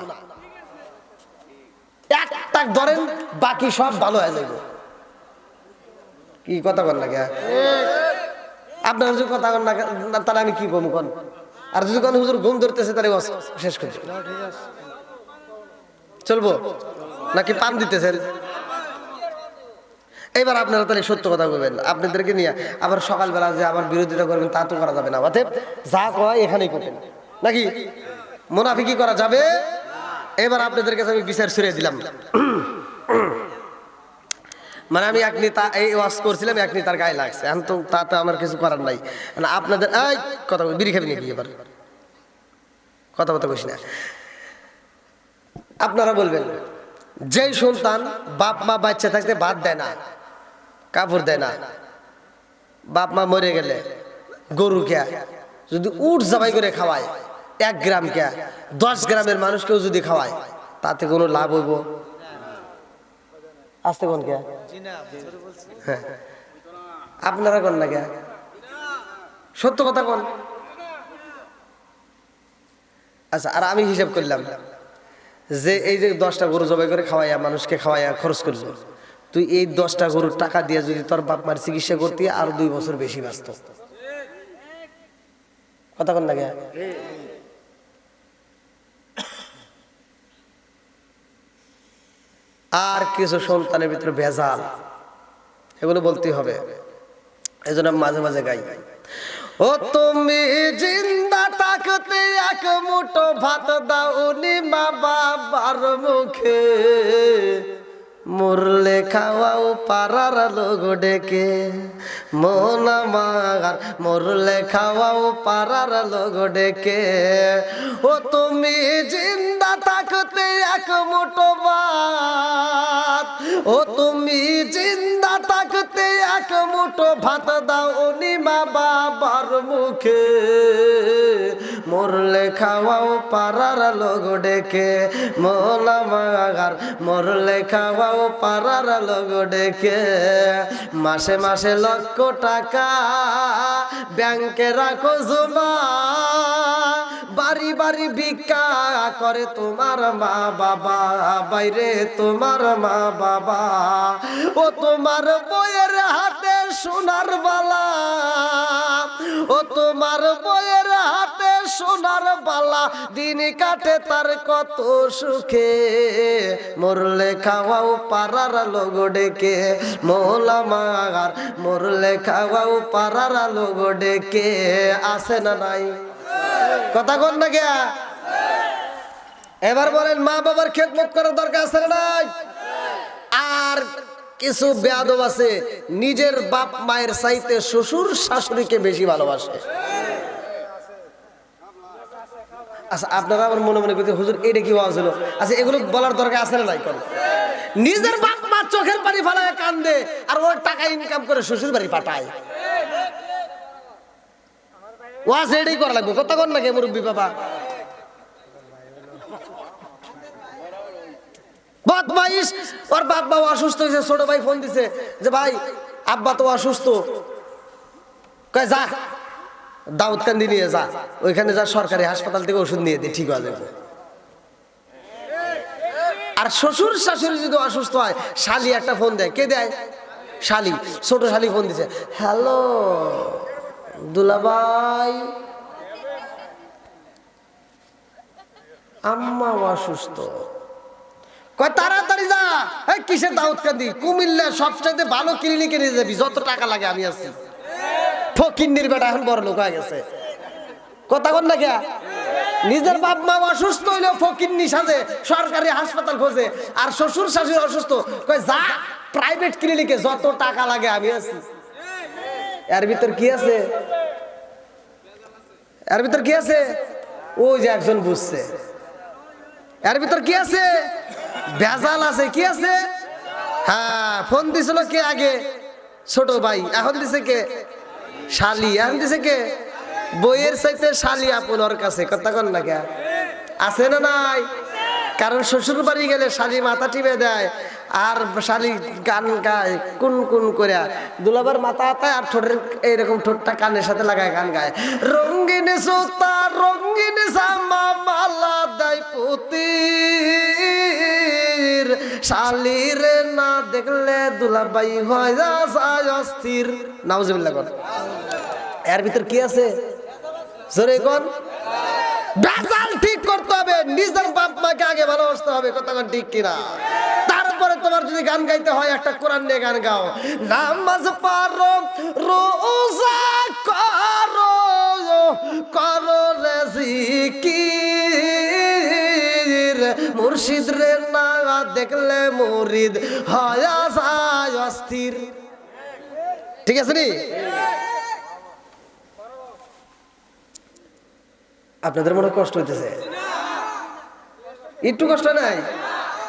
একটা ধরেন, বাকি সব ভালো হয়ে যাবে, কি কথা কন না কে? আপনার যদি কথা কন না তাহলে আমি কি কম কন? আর যদি কোন হুজুর ঘুম ধরতেছে তাহলে শেষ করছি, চলবো নাকি পান দিতেছেন? এইবার আপনারা তাহলে সত্য কথা বলবেন, আপনাদেরকে নিয়ে আবার সকালবেলা যে আবার বিরোধিতা করবেন তা তো করা যাবে না। অতএব যা করা এখানেই করবেন, নাকি মুনাফিকি করা যাবে? এবার আপনাদের কাছে আমি বিচার ছুড়ে দিলাম। মানে আমি এক নেতা এই ওয়াজ করছিলাম, এক নেতার গায়ে লাগছে, এখন তো তাতে আমার কিছু করার নাই। মানে আপনাদের এই কথা বিড়ি খাবি নাকি? এবার কথা বলতে বসি না। আপনারা বলবেন, যেই সন্তান বাপ মা বাচ্চা থাকতে ভাত দেয় না, কাপড় দেয় না, বাপ মা মরে গেলে গরু কে যদি উট জবাই করে খাওয়ায়, 1 গ্রাম কে 10 গ্রামের মানুষকেও যদি খাওয়ায়, তাতে কোনো লাভ হইব? আসতে কোন কে? হ্যাঁ, আপনারা কোন না কে? সত্য কথা কোন? আচ্ছা, আর আমি হিসাব করলাম যে এই যে 10টা গরু জবাই করে খাওয়াইয়া মানুষকে খাওয়াইয়া খরচ করলো, তুই এই 10টা গরুর টাকা দিয়ে যদি তোর বাপ মার চিকিৎসা করতে আর 2 বছর বেশি বাঁচত। কথা কোন লাগে? আর কিছু সন্তানের ভিতরে ভেজাল, এগুলো বলতে হবে। এই জন্য মাঝে মাঝে গাই, ও তুমি জিন্দা থাকতে এক মুঠো ভাত দাওনি মা বাবার মুখে, মরলে খাওয়াও পাড়ার লোক ডেকে, মন আমার মরলে খাওয়াও পাড়ার লোক ডেকে। ও তুমি জিন্দা থাকতে এক মুঠো ভাত, ও তুমি জিন্দা থাকতে এক মুঠো ভাত দাওনি মা বাবার মুখে, মরলে খাওয়াও পাড়ার লোক ডেকে, মন আমার মরলে খাওয়াও পাড়ার লোক ডেকে। মাসে মাসে লক্ষ টাকা ব্যাংকে রাখো জমা, বাড়ি বাড়ি ভিক্ষা করে তোমার মা বাবা, বাইরে তোমার মা বাবা। ও তোমার বইয়ের হাতে সোনার বালা, ও তোমার বইয়ের হাতে সোনার বালা, দিন কাটে তার কত সুখে, মরলে খাওয়াও পাড়ার লোক ডেকে, মৌলা মাগার মরলে খাওয়াও পাড়ার লোক ডেকে। আছে না নাই? কথা কোন না গিয়া? এবার বলেন, মা বাবার খেদমত করার দরকার আছে না নাই? আর কিছু বেয়াদব আছে, নিজের বাপ মায়ের চাইতে শ্বশুর শাশুড়িকে বেশি ভালোবাসে। আচ্ছা, আপনারা আমার মনে মনে করতে, হুজুর এটা কি ওয়াজ হলো? আচ্ছা, এগুলো বলার দরকার আছে না নাই? কোন নিজের বাপ মা চোখের পানি ফেলায় কান্দে, আর ওর টাকা ইনকাম করে শ্বশুর বাড়ি পাঠায়। ওয়াজ এটাই করা লাগবে। কথা কন নাকি মুরব্বী বাবা? বদমাইশ, ওর বাবা অসুস্থ হয়েছে, ছোট ভাই ফোন দিছে যে ভাই আব্বা তো অসুস্থ, কয় যা দাউদকান্দি নিয়ে যা, ওইখানে যা সরকারি হাসপাতাল থেকে ওষুধ নিয়ে দে, ঠিক হয়ে যাবে। আর শ্বশুর শাশুড়ি যদি অসুস্থ হয়, শালি একটা ফোন দেয়। কে দেয়? শালি। ছোট শালি ফোন দিছে, হ্যালো দুলাভাই, আম্মা অসুস্থ। কয় তাড়াতাড়ি যা। এই কিসের দাউদকান্দি? কুমিল্লা সবচাইতে ভালো ক্লিনিকে নিয়ে যাবি, যত টাকা লাগে আমি আছি। ফকিন্নির বেটা এখন বড় লোক হয়ে গেছে। কথা কন না কে? নিজের বাপ মা অসুস্থ হইলেও ফকিন্নি সাজে, সরকারি হাসপাতাল খোঁজে। আর শ্বশুর শাশুড়ি অসুস্থ, কয় যা প্রাইভেট ক্লিনিকে, যত টাকা লাগে আমি আছি। এর ভিতর কি আছে? এর ভিতর কি আছে? ওই যে একজন বুঝছে। এর ভিতর কি আছে? ভেজাল আছে। কি আছে? হ্যাঁ, ফোন দিছিল কে আগে? ছোট ভাই। এখন দিছে কে? শালি। এখন দিছে কে? বইয়ের চাইতে শালি আপন ওর কাছে। কথা কন না কে? আছে না নাই? কারণ শ্বশুর বাড়ি গেলে শালি মাথা টিপে দেয়, আর শালি গান গায় কুন কুন করে, দুলাবার মাথা হাতায়, আর ঠোঁটের এইরকম ঠোঁটটা কানের সাথে লাগায় গান গায়। রঙিন সুতা রঙিন জামা মালা দেয় পুতির, শালির না দেখলে দুলাবাই হয় যায় অস্থির। নাউজুবিল্লাহ কর। এর ভিতর কি আছে? জোরে কোন? ভেজাল ঠিক করতে হবে। নিজের বাপ মাকে আগে ভালোবাসতে হবে। কথা কোন ঠিক কিনা? তারপরে তোমার যদি গান গাইতে হয়, একটা কোরআন নিয়ে গান গাও। নামাজ পড়ো, রোজা করো, করো রে জিকির, মুর্শিদ রে না দেখলে মুরিদ হয় যায় অস্থির। ঠিক আছে নি? আপনাদের মনে কষ্ট হইতেছে? একটু কষ্ট নাই?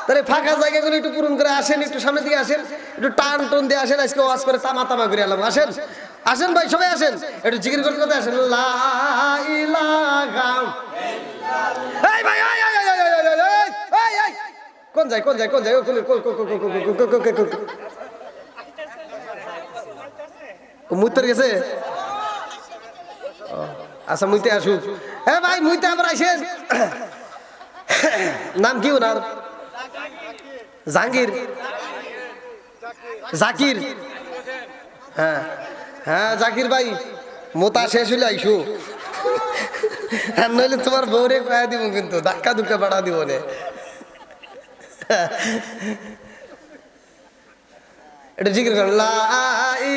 তাহলে ফাঁকা জায়গাগুলো একটু পূরণ করে আসেন, একটু সামনে দিকে আসেন, একটু টান টন দিয়ে আসেন। আজকে ওয়াজ করে তামা তামা করে এলাম। আসেন আসেন ভাই, সবাই আসেন, একটু জিকির করতে করতে আসেন। লা ইলাহা এই ভাই, এই কোন যায় কোন যায় কোন যায়? মুইতর গেছে? আচ্ছা, মুইতে আসুক। হ্যাঁ ভাই, মুইতে আবার আসেন। নাম কি ওনার? জাহাঙ্গীর। জাকির, হ্যাঁ হ্যাঁ জাকির ভাই, মোতা শেষ হইলে আইসু, নইলে তোমার বউরে কয়া দিব কিন্তু ধাক্কা ধুক্কা বাড়া দিব নে। এটা জিকির করেন, লা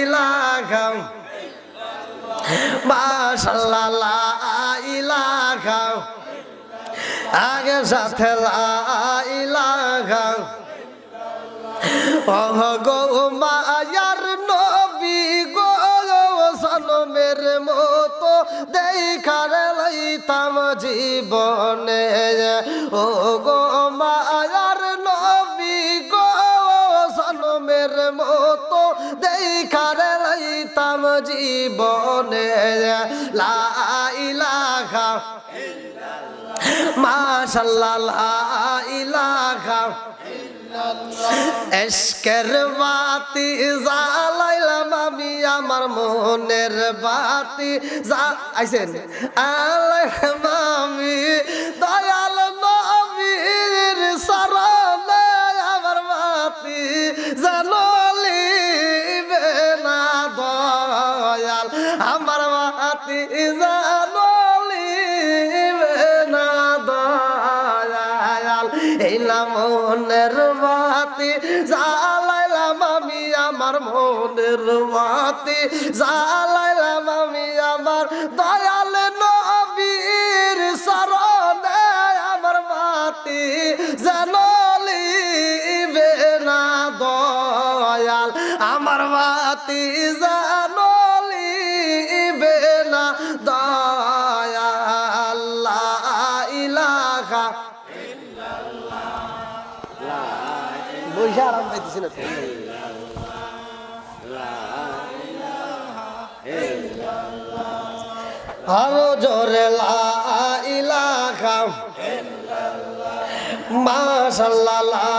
ইলাহা মাশাআল্লাহ, লা ইলাহা, আগে সাথে লা ইলাহা, গো মায়ার নবী গো সনমের মতো দেখার লইতাম জীবনে, ও গো মায়ার নবী গো সনমের মতো দেখার লইতাম জীবনে, লা ইলাহা মাশাআল্লাহ, লা ইলাহা, এশকের বাতি জ্বালাইলাম আমি আমার মনের বাতি আইছেন আলাইলাম আমি দয়াল নবীর শরণে আমার বাতি জ্বালিবে না দয়াল, আমার বাতি জ্বালিবে না দয়াল, এইলাম মনের বাতি জ্বালাইলাম আমি আমার মনের বাতি জ্বালাইলাম আমি আমার দয়াল নবীর শরণে আমার বাতি জ্বালিবে না দয়াল, আমার বাতি জ্বালিবে না দয়াল, লা ইলাহা বইসা আরাম পাইতেছি না। আরো জোরে লা ইলাহা মাশাআল্লাহ, লা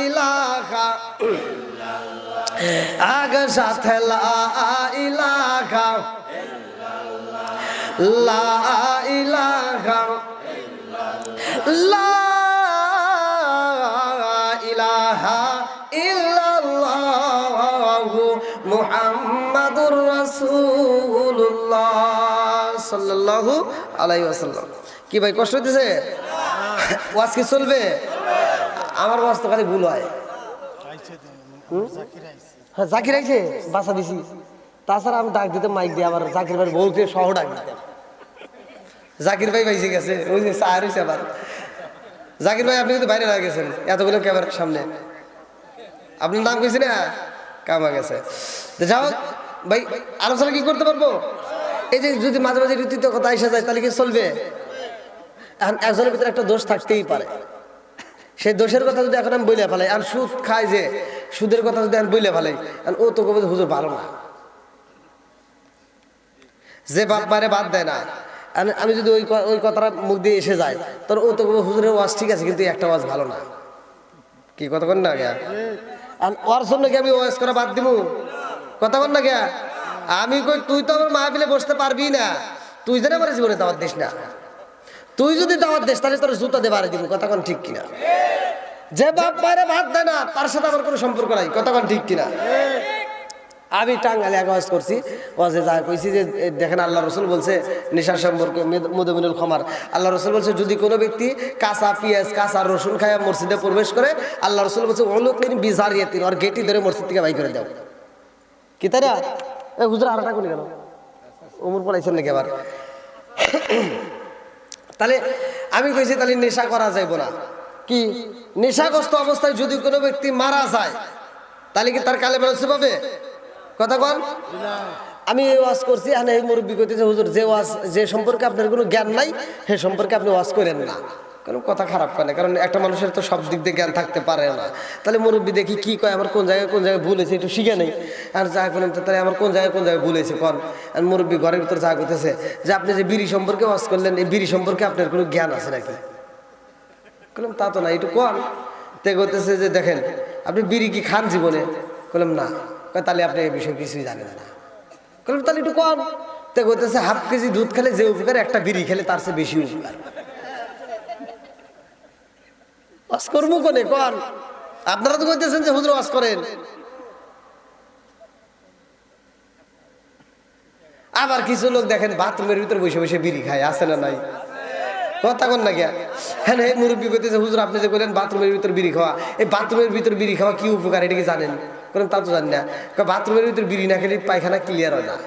ইলাহা, আগে সাথে লা ইলাহা, লা ইলাহা, লা ইলাহা ইল্লাল্লাহু মুহাম্মাদুর রাসূলুল্লাহ সাল্লাল্লাহু আলাইহি ওয়াসাল্লাম। কি ভাই কষ্ট হইতেছে? ওয়াজ কি চলবে? আমার ওয়াজ তো খালি ভুল হয়। হ্যাঁ জাকির আইছে, বাসা দিছি, তাছাড়া আমি ডাক দিতে মাইক দিয়ে আবার জাকির ভাই বলতে সহ ডাক দিতাম। জাকির ভাই বাইসে গেছে, ওই যে চার হয়েছে আবার। জাকির ভাই আপনি কিন্তু বাইরে রয়ে গেছেন এতগুলো ক্যামেরার সামনে, আপনার নাম কইছি না, কামা গেছে। যাও ভাই, আলোচনা কি করতে পারবো? এই যে যদি মাঝে মাঝে রীতিতে কথা এসে যায় তাহলে কি চলবে? এখন একজনের ভিতরে একটা দোষ থাকতেই পারে, সেই দোষের কথা যদি এখন আমি বইলে ফেলাই, আর সুদ খাই যে সুদের কথা যদি আমি বইলে ফেলাই, ও তো কবে হুজুর ভালো না, যে বাপ মারে বাদ দেয় না, আমি যদি ওই কথাটা মুখ দিয়ে এসে যায় তোর ও তো হুজুরের ওয়াজ ঠিক আছে কিন্তু একটা ওয়াজ ভালো না। কি কথা কন না গে? ওর জন্য কি আমি ওয়াজ করা বাদ দিব? কথা কন না গে? আমি কই তুই তো আমার মাহফিলে বসতে পারবি না, তুই যেন আমার জীবনে দাওয়াত দিস না। তুই যদি দাওয়াত দিস তাহলে তোর জুতা দিয়ে বাড়ি দিব। কথা কন ঠিক কিনা? যে বাপ মারে ভাত দেয় না তার সাথে আমার কোনো সম্পর্ক নাই। কথা কন ঠিক কিনা? আমি টাঙ্গালে এক ওয়াজ করছি, ওয়াজে যা কইছি যে দেখেন আল্লাহ রসুল বলছে নেশা সম্পর্কে মুদমিনুল খমার, আল্লাহ রসুল বলছে যদি কোনো ব্যক্তি কাঁচা পেঁয়াজ কাঁচা রসুন খায় মসজিদে প্রবেশ করে, আল্লাহ রসুল বলছে ওলুকিন বিজারিয়াতিন, ওর গেটি ধরে মসজিদ থেকে বাই করে দাও। কি তাই না? এ হুজুর আরটা কোনি কেন উমর পড়াইছেন নাকি আবার? তাহলে আমি কইছি তাহলে নেশা করা যাইব না। কি নেশাগ্রস্ত অবস্থায় যদি কোনো ব্যক্তি মারা যায় তাহলে কি তার কালে বেরোচ্ছে পাবে? কথা কন। আমি ওয়াজ করছি, হ্যাঁ এই মুরব্বী কইতেছে হুজুর যে ওয়াজ যে সম্পর্কে আপনার কোনো জ্ঞান নাই সে সম্পর্কে আপনি ওয়াজ করেন না। কারণ কথা খারাপ করে, কারণ একটা মানুষের তো সব দিক দিয়ে জ্ঞান থাকতে পারে না। তাহলে মুরব্বী দেখি কি কয়, আমার কোন জায়গায় ভুল হয়েছে একটু শিখে নেই, আর যা করেন তাহলে আমার কোন জায়গায় ভুল হয়েছে কন। আর মুরব্বী ঘরের ভিতর যা করতেছে যে আপনি যে বিড়ি সম্পর্কে ওয়াজ করলেন, এই বিড়ি সম্পর্কে আপনার কোনো জ্ঞান আছে নাকি? বললাম তা তো না, একটু কন। তে করতেছে যে দেখেন আপনি বিড়ি কি খান জীবনে? বললাম না। তাহলে আপনি এই বিষয়ে কিছুই জানেন না। বললাম তাহলে একটু কন। তে করতেছে হাফ কেজি দুধ খেলে যে উপকার একটা বিড়ি খেলে তার চেয়ে বেশি উপকার। ওয়াজ করবো কোনে কন? আপনারা তো কইতেছেন যে হুজুর ওয়াজ করেন, আবার কিছু লোক দেখেন বাথরুমের ভিতরে বসে বসে বিড়ি খায়, আছে না নাই? কথা কন না গিয়া। হ্যাঁ এই মুরব্বী কইতেছে হুজুর আপনি যে বললেন বাথরুমের ভিতর বিড়ি খাওয়া, এই বাথরুমের ভিতর বিড়ি খাওয়া কি উপকার এটা কি জানেন? কারণ তা তো জানি না। বাথরুমের ভিতর বিড়ি না খেলে পায়খানা ক্লিয়ার হয় না।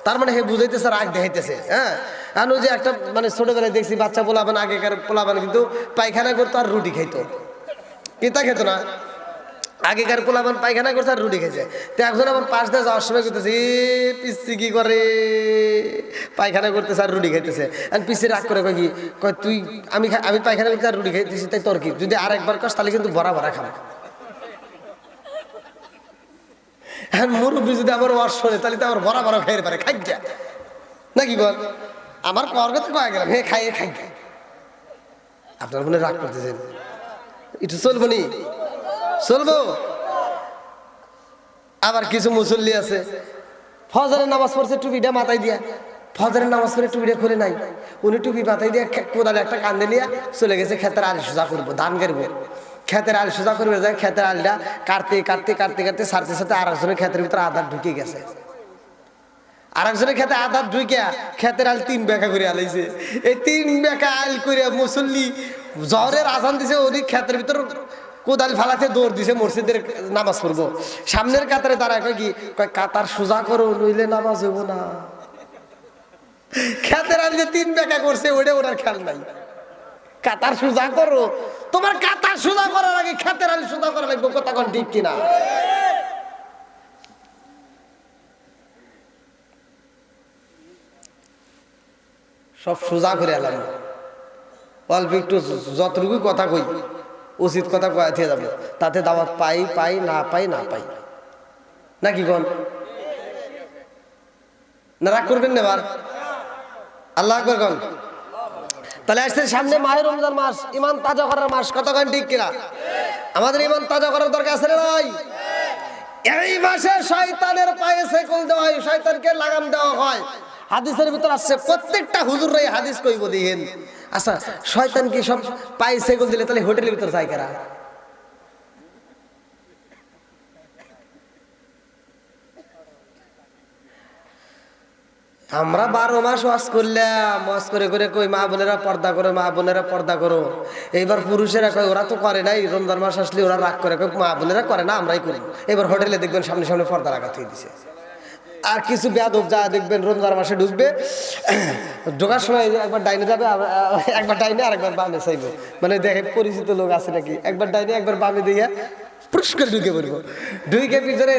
তার মানে হে বুঝাইতেছে রাগ দেখাইতেছে। হ্যাঁ যে একটা মানে ছোটবেলায় দেখছি বাচ্চা পোলাপান, আগেকার পোলাপান কিন্তু পায়খানা করতো আর রুটি খাইতো, কিতা খেতো না। আগেকার পোলাপান পায়খানা করছে আর রুটি খেয়েছে। তো এখন আমার পাশ দিয়ে যাওয়ার সময় করতেছে পিসি কি করে পায়খানা করতেছে আর রুটি খাইতেছে। আর পিসি রাগ করে কয় কি, কয় তুই আমি পায়খানা করতে আর রুটি খাইতেছি তাই তোর কি? যদি আরেকবার কস তাহলে কিন্তু ভরা ভরা খাবো। হ্যাঁ মুরব্বী যদি আমার ওয়াশ শোনে তাহলে তো আমার ভরা ভরা খাইতে পারে, খাই যা নাকি বল? আমার কর কথা কয়ে গেলাম হ্যাঁ খাইয়ে খাই। আপনার মনে রাগ করতেছেন, একটু চলবো নি? চলবো। আবার কিছু মুসল্লি আছে ফজরের নামাজ পড়ছে টুপিটা মাথায় দিয়া, ফজরের নামাজ পড়ে টুপিটা খুলে নাই, উনি টুপি মাথায় দিয়ে কোদালে একটা কান্দে নিয়ে চলে গেছে খেতের আল সোজা করবো, ধান কাটবো। খেতের আল সোজা করবে যায়, খেতের আলটা কাটতে কাটতে কাটতে কাটতে সারতে সারতে আর একজনের খেতের ভিতরে আধার ঢুকে গেছে। আর একজনের খেতে আধার ঢুকিয়া খেতের আল 3 বেকা করে আলাইছে। এই 3 বেকা আল করে মুসল্লি জহরের আজান দিছে, উনি খেতের ভিতর কোদাল ফালাতে দৌড় দিছে মসজিদের নামাজ পড়বো। সামনের কাতারে দাঁড়ায় কয় কি, কয় কাতার সোজা করো নইলে নামাজ হইব না। খেতের আল যে 3 বেকা করছে ওটা ওটার খেয়াল নাই। কাতার সোজা করো, তোমার কাতার সোজা করার আগে খেতের আল সোজা করা লাগবে, কথা কোন ঠিক কিনা? সব সোজা করে এলাম, অল্প একটু যতটুকু কথা কই উচিত কথা কয়া দিয়ে যাবো, তাতে দাওয়াত পাই পাই না পাই না পাই, নাকি কোন? না রাগ করবেন না এবার? আল্লাহ আকবার কোন? তাহলে আসছে সামনে মাহে রমজান মাস, ইমান তাজা করার মাস, কতক্ষণ ঠিক কিনা? আমাদের ইমান তাজা করার দরকার আছে না নাই? এই মাসে শয়তানের পায়ে সেকল দেওয়া হয়, শয়তানকে লাগাম দেওয়া হয়। হাদিসের ভিতর আসছে, প্রত্যেকটা হুজুররাই হাদিস কইব দিয়েন। আচ্ছা শয়তান কি সব পায়ে সেকল দিলে তাহলে হোটেলের ভিতর যায় কারা? আমরা 12 মাস ওয়াজ করলাম, ওয়াজ করে করে কই মা বোনেরা পর্দা করো, মা বোনেরা পর্দা করো। এইবার পুরুষেরা কয় ওরা তো করে নাই, রমজান মাস আসলে ওরা রাগ করে, কয় মা বোনেরা করে না আমরাই করি। এবার হোটেলে দেখবেন সামনে সামনে পর্দা রাখা থেকে দিছে। আর কিছু বেয়াদব যা দেখবেন রমজান মাসে ঢুকবে, ঢোকার সময় একবার ডাইনে যাবে, একবার ডাইনে আর একবার বামে চাইবে, মানে দেখে পরিচিত লোক আছে নাকি, একবার ডাইনে একবার বামে দিয়ে পুরস্কার ঢুকে পড়বো। ঢুকে পিছনে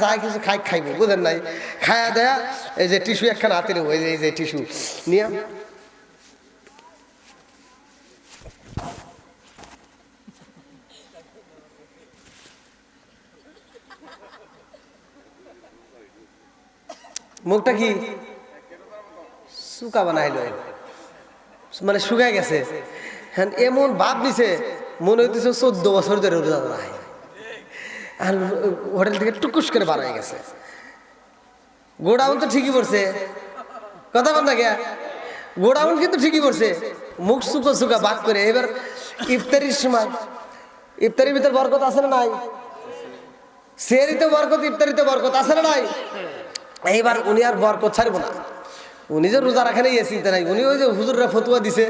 যায় কিছু খাইবো, বুঝেন নাই? খায়া দেয়া এই যে টিস্যু একখানা হাতে নেবো, এই যে টিস্যু নিয়ে মুখটা কি শুকা বানাইলো, মানে শুকায় গেছে। হ্যাঁ এমন ভাব দিছে মনে হইতেছে 14 বছর ধরে রোজা ধরা হয়। আর হোটেল থেকে টুকুস করে বার হয়ে গেছে। গোডাউন তো ঠিকই পড়ছে, কথা বল না কে? গোডাউন কিন্তু ঠিকই পড়ছে, মুখ শুকো শুকা বাদ করে। এবার ইফতারির সময়, ইফতারির ভিতর বরকত আছে না নাই? সেহরিতে বরকত, ইফতারিতে বরকত আছে না নাই? এইবার উনি আর বরকত ছাড়বো না, উনি যে রোজা রাখেন এই চিন্তা নাই, উনি ওই যে হুজুররা ফতুয়া দিছে,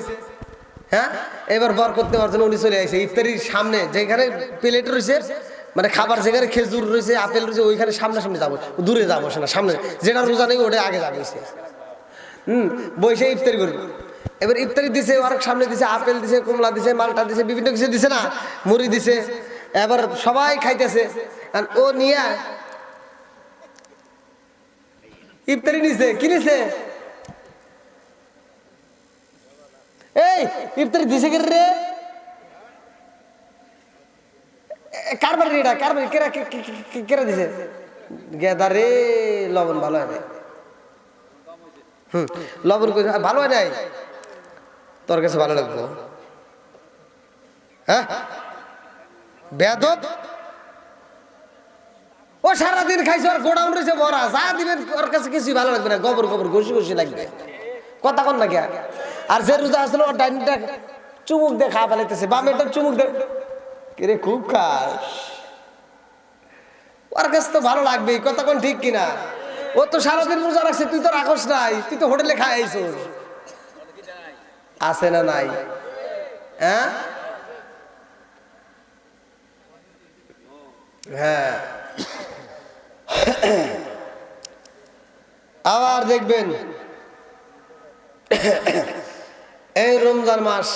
হ্যাঁ এবার বরকত নেওয়ার জন্য উনি চলে আসে ইফতারির সামনে, যেখানে প্লেট রয়েছে মানে খাবার, যেখানে খেজুর রয়েছে আপেল রয়েছে ওইখানে সামনাসামনি যাবো, দূরে যাবো না, সামনে যেটা রোজা নেই ওটা আগে যাবে। বসে ইফতারি করবো। এবার ইফতারি দিছে, ওর সামনে দিছে আপেল দিছে, কমলা দিছে, মালটা দিছে, বিভিন্ন কিছু দিছে না, মুড়ি দিছে। এবার সবাই খাইতেছে, আর ও নিয়ে ইফতারি নিছে, কি নিছে? এই ইফতারি দিছে কে রে? কারবার রে, কারবার কেরা দিছে? গেদা রে, লবণ ভালো হয় নাই। লবণ ভালো হয় নাই, তোর কাছে ভালো লাগবো? হ্যাঁ বেয়াদব, ও সারাদিন খাইছে, ওর গোডাউন রয়েছে ভরা, যা দিবেন ওর কাছে কিছুই ভালো লাগবে না, গোবর গোবর ঘুষি ঘুষি লাগবে, কথা কন না কে? আর যে রোজা আসলে ওর ডাইনিটা চুমুক দিয়ে খাওয়া ফেলাইতেছে, বামেটা চুমুক দে, কিরে খুব খাস, ওর কাছে তো ভালো লাগবে, কথা কোন ঠিক কিনা? ও তো সারাদিন রোজা রাখছে, তুই তো রাখস নাই, তুই তো হোটেলে খাইছ, আছে না নাই? হ্যাঁ হ্যাঁ। আবার দেখবেন এই রমজান মাস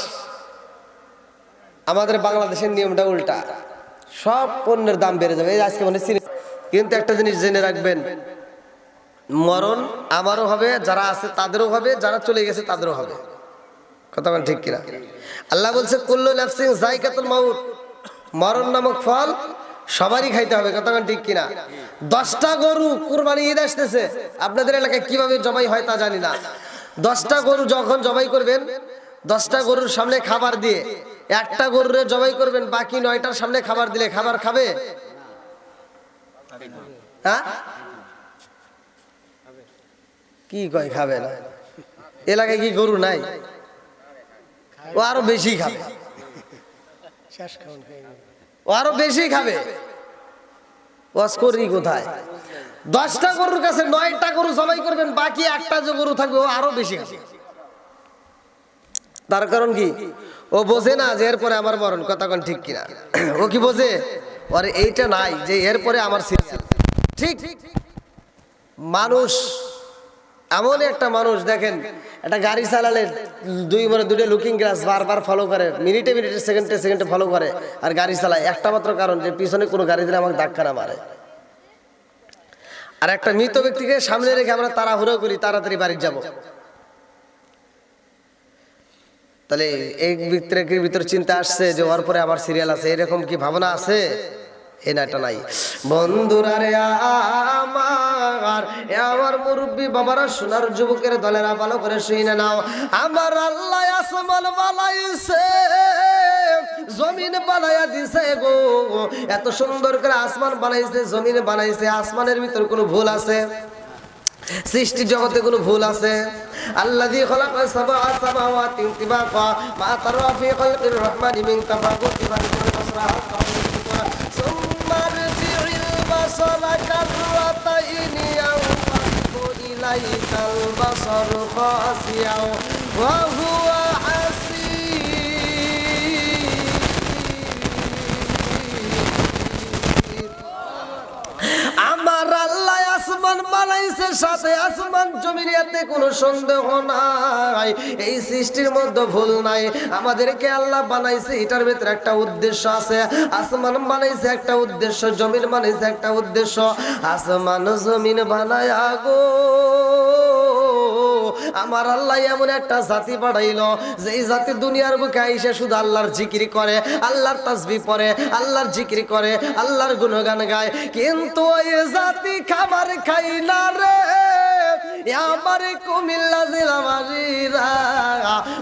আমাদের বাংলাদেশের নিয়মটা উল্টা, সব পণ্যের দাম বেড়ে যাবে। এই আজকে মানে কিন্তু একটা জিনিস জেনে রাখবেন, মরণ আমারও হবে, যারা আছে তাদেরও হবে, যারা চলে গেছে তাদেরও হবে, কথা বলেন ঠিক কিনা? আল্লাহ বলছে কুল্লু নাফসিন যায়কাতুল মাউত, মরণ নামক ফল সবারই খাইতে হবে, কথা বলেন ঠিক কিনা? 10টা গরু কুরবানি ঈদ আসতেছে, আপনাদের এলাকায় কিভাবে জবাই হয় তা জানি না। 10টা গরু যখন জবাই করবেন, 10টা গরুর সামনে খাবার দিয়ে একটা গরুর জবাই করবেন, বাকি 9টার সামনে খাবার দিলে খাবার খাবে? হ্যাঁ কি কয় খাবে না? এলাকায় কি গরু নাই? ও আরো বেশি খাবে, ও আরো বেশি খাবে। কোথায় 10টা গরুর কাছে 9টা গরু জবাই করবেন, বাকি একটা যে গরু থাকবে ও আরো বেশি খাবে। তার কারণ কি? ও বোঝে না যে এরপরে আমার মরণ, কথা কোন ঠিক কিনা? ও কি বোঝে? আর এইটা নাই যে এরপরে আমার সিরিয়াল। ঠিক মানুষ এমন একটা মানুষ, দেখেন একটা গাড়ি চালালে দুটো লুকিং গ্লাস বারবার ফলো করে, মিনিটে মিনিটে সেকেন্ডে সেকেন্ডে ফলো করে আর গাড়ি চালায়, একটা মাত্র কারণ যে পিছনে কোনো গাড়ি দিলে আমাকে ধাক্কা না মারে। আর একটা মৃত ব্যক্তিকে সামনে রেখে আমরা তাড়াহুড়ো করি, তাড়াতাড়ি বাড়ি যাব। তাহলে এই ব্যক্তির ভিতর চিন্তা আসছে যে ওর পরে আমার সিরিয়াল আছে, এরকম কি ভাবনা আছে? এটা নাই। বন্ধুরা রে আমার মুরব্বী বাবারা, সোনার যুবকের দলেরা, ভালো করে শুনে নাও, আমার আল্লাহ আসমান বানাইছে, জমিন বানাইয়া দিছে গো, এত সুন্দর করে আসমান বানাইছে, জমিন বানাইছে, আসমানের ভিতর কোনো ভুল আছে? সৃষ্টি জগতে কোনো ভুল আছে? আল্লাযী খালাকা সাবআ সামাওয়াতিন তিবাকা মা তারা ফি খালকির রহমানি মিন তাফাকুতি ফারিকুল বাসরা সুম্মা রজি'ল বাসারা কাররাতাইনি ইয়ানফু ইলাইকাল বাসারু খাসিয়াও ওয়া হুয়া আমার আল্লাহ আসমান বানাইছে, সাথে আসমান জমিনিয়াতে কোনো সন্দেহ নাই, এই সৃষ্টির মধ্যে ভুল নাই। আমাদেরকে আল্লাহ বানাইছে, এটার ভিতরে একটা উদ্দেশ্য আছে। আসমান বানাইছে একটা উদ্দেশ্য, জমিন বানাইছে একটা উদ্দেশ্য। আসমান জমিন বানায়া গো আমার আল্লাহ এমন একটা জাতি পাঠাইলো, যে জাতি দুনিয়ার বুকে আইসা শুধু আল্লাহর জিকির করে, আল্লাহর তাসবিহ পড়ে, আল্লাহর জিকির করে, আল্লাহর গুণগান গায়। কিন্তু ওই জাতি খাবার খাই না রে আমার কুমিল্লা জেলাবাসীরা,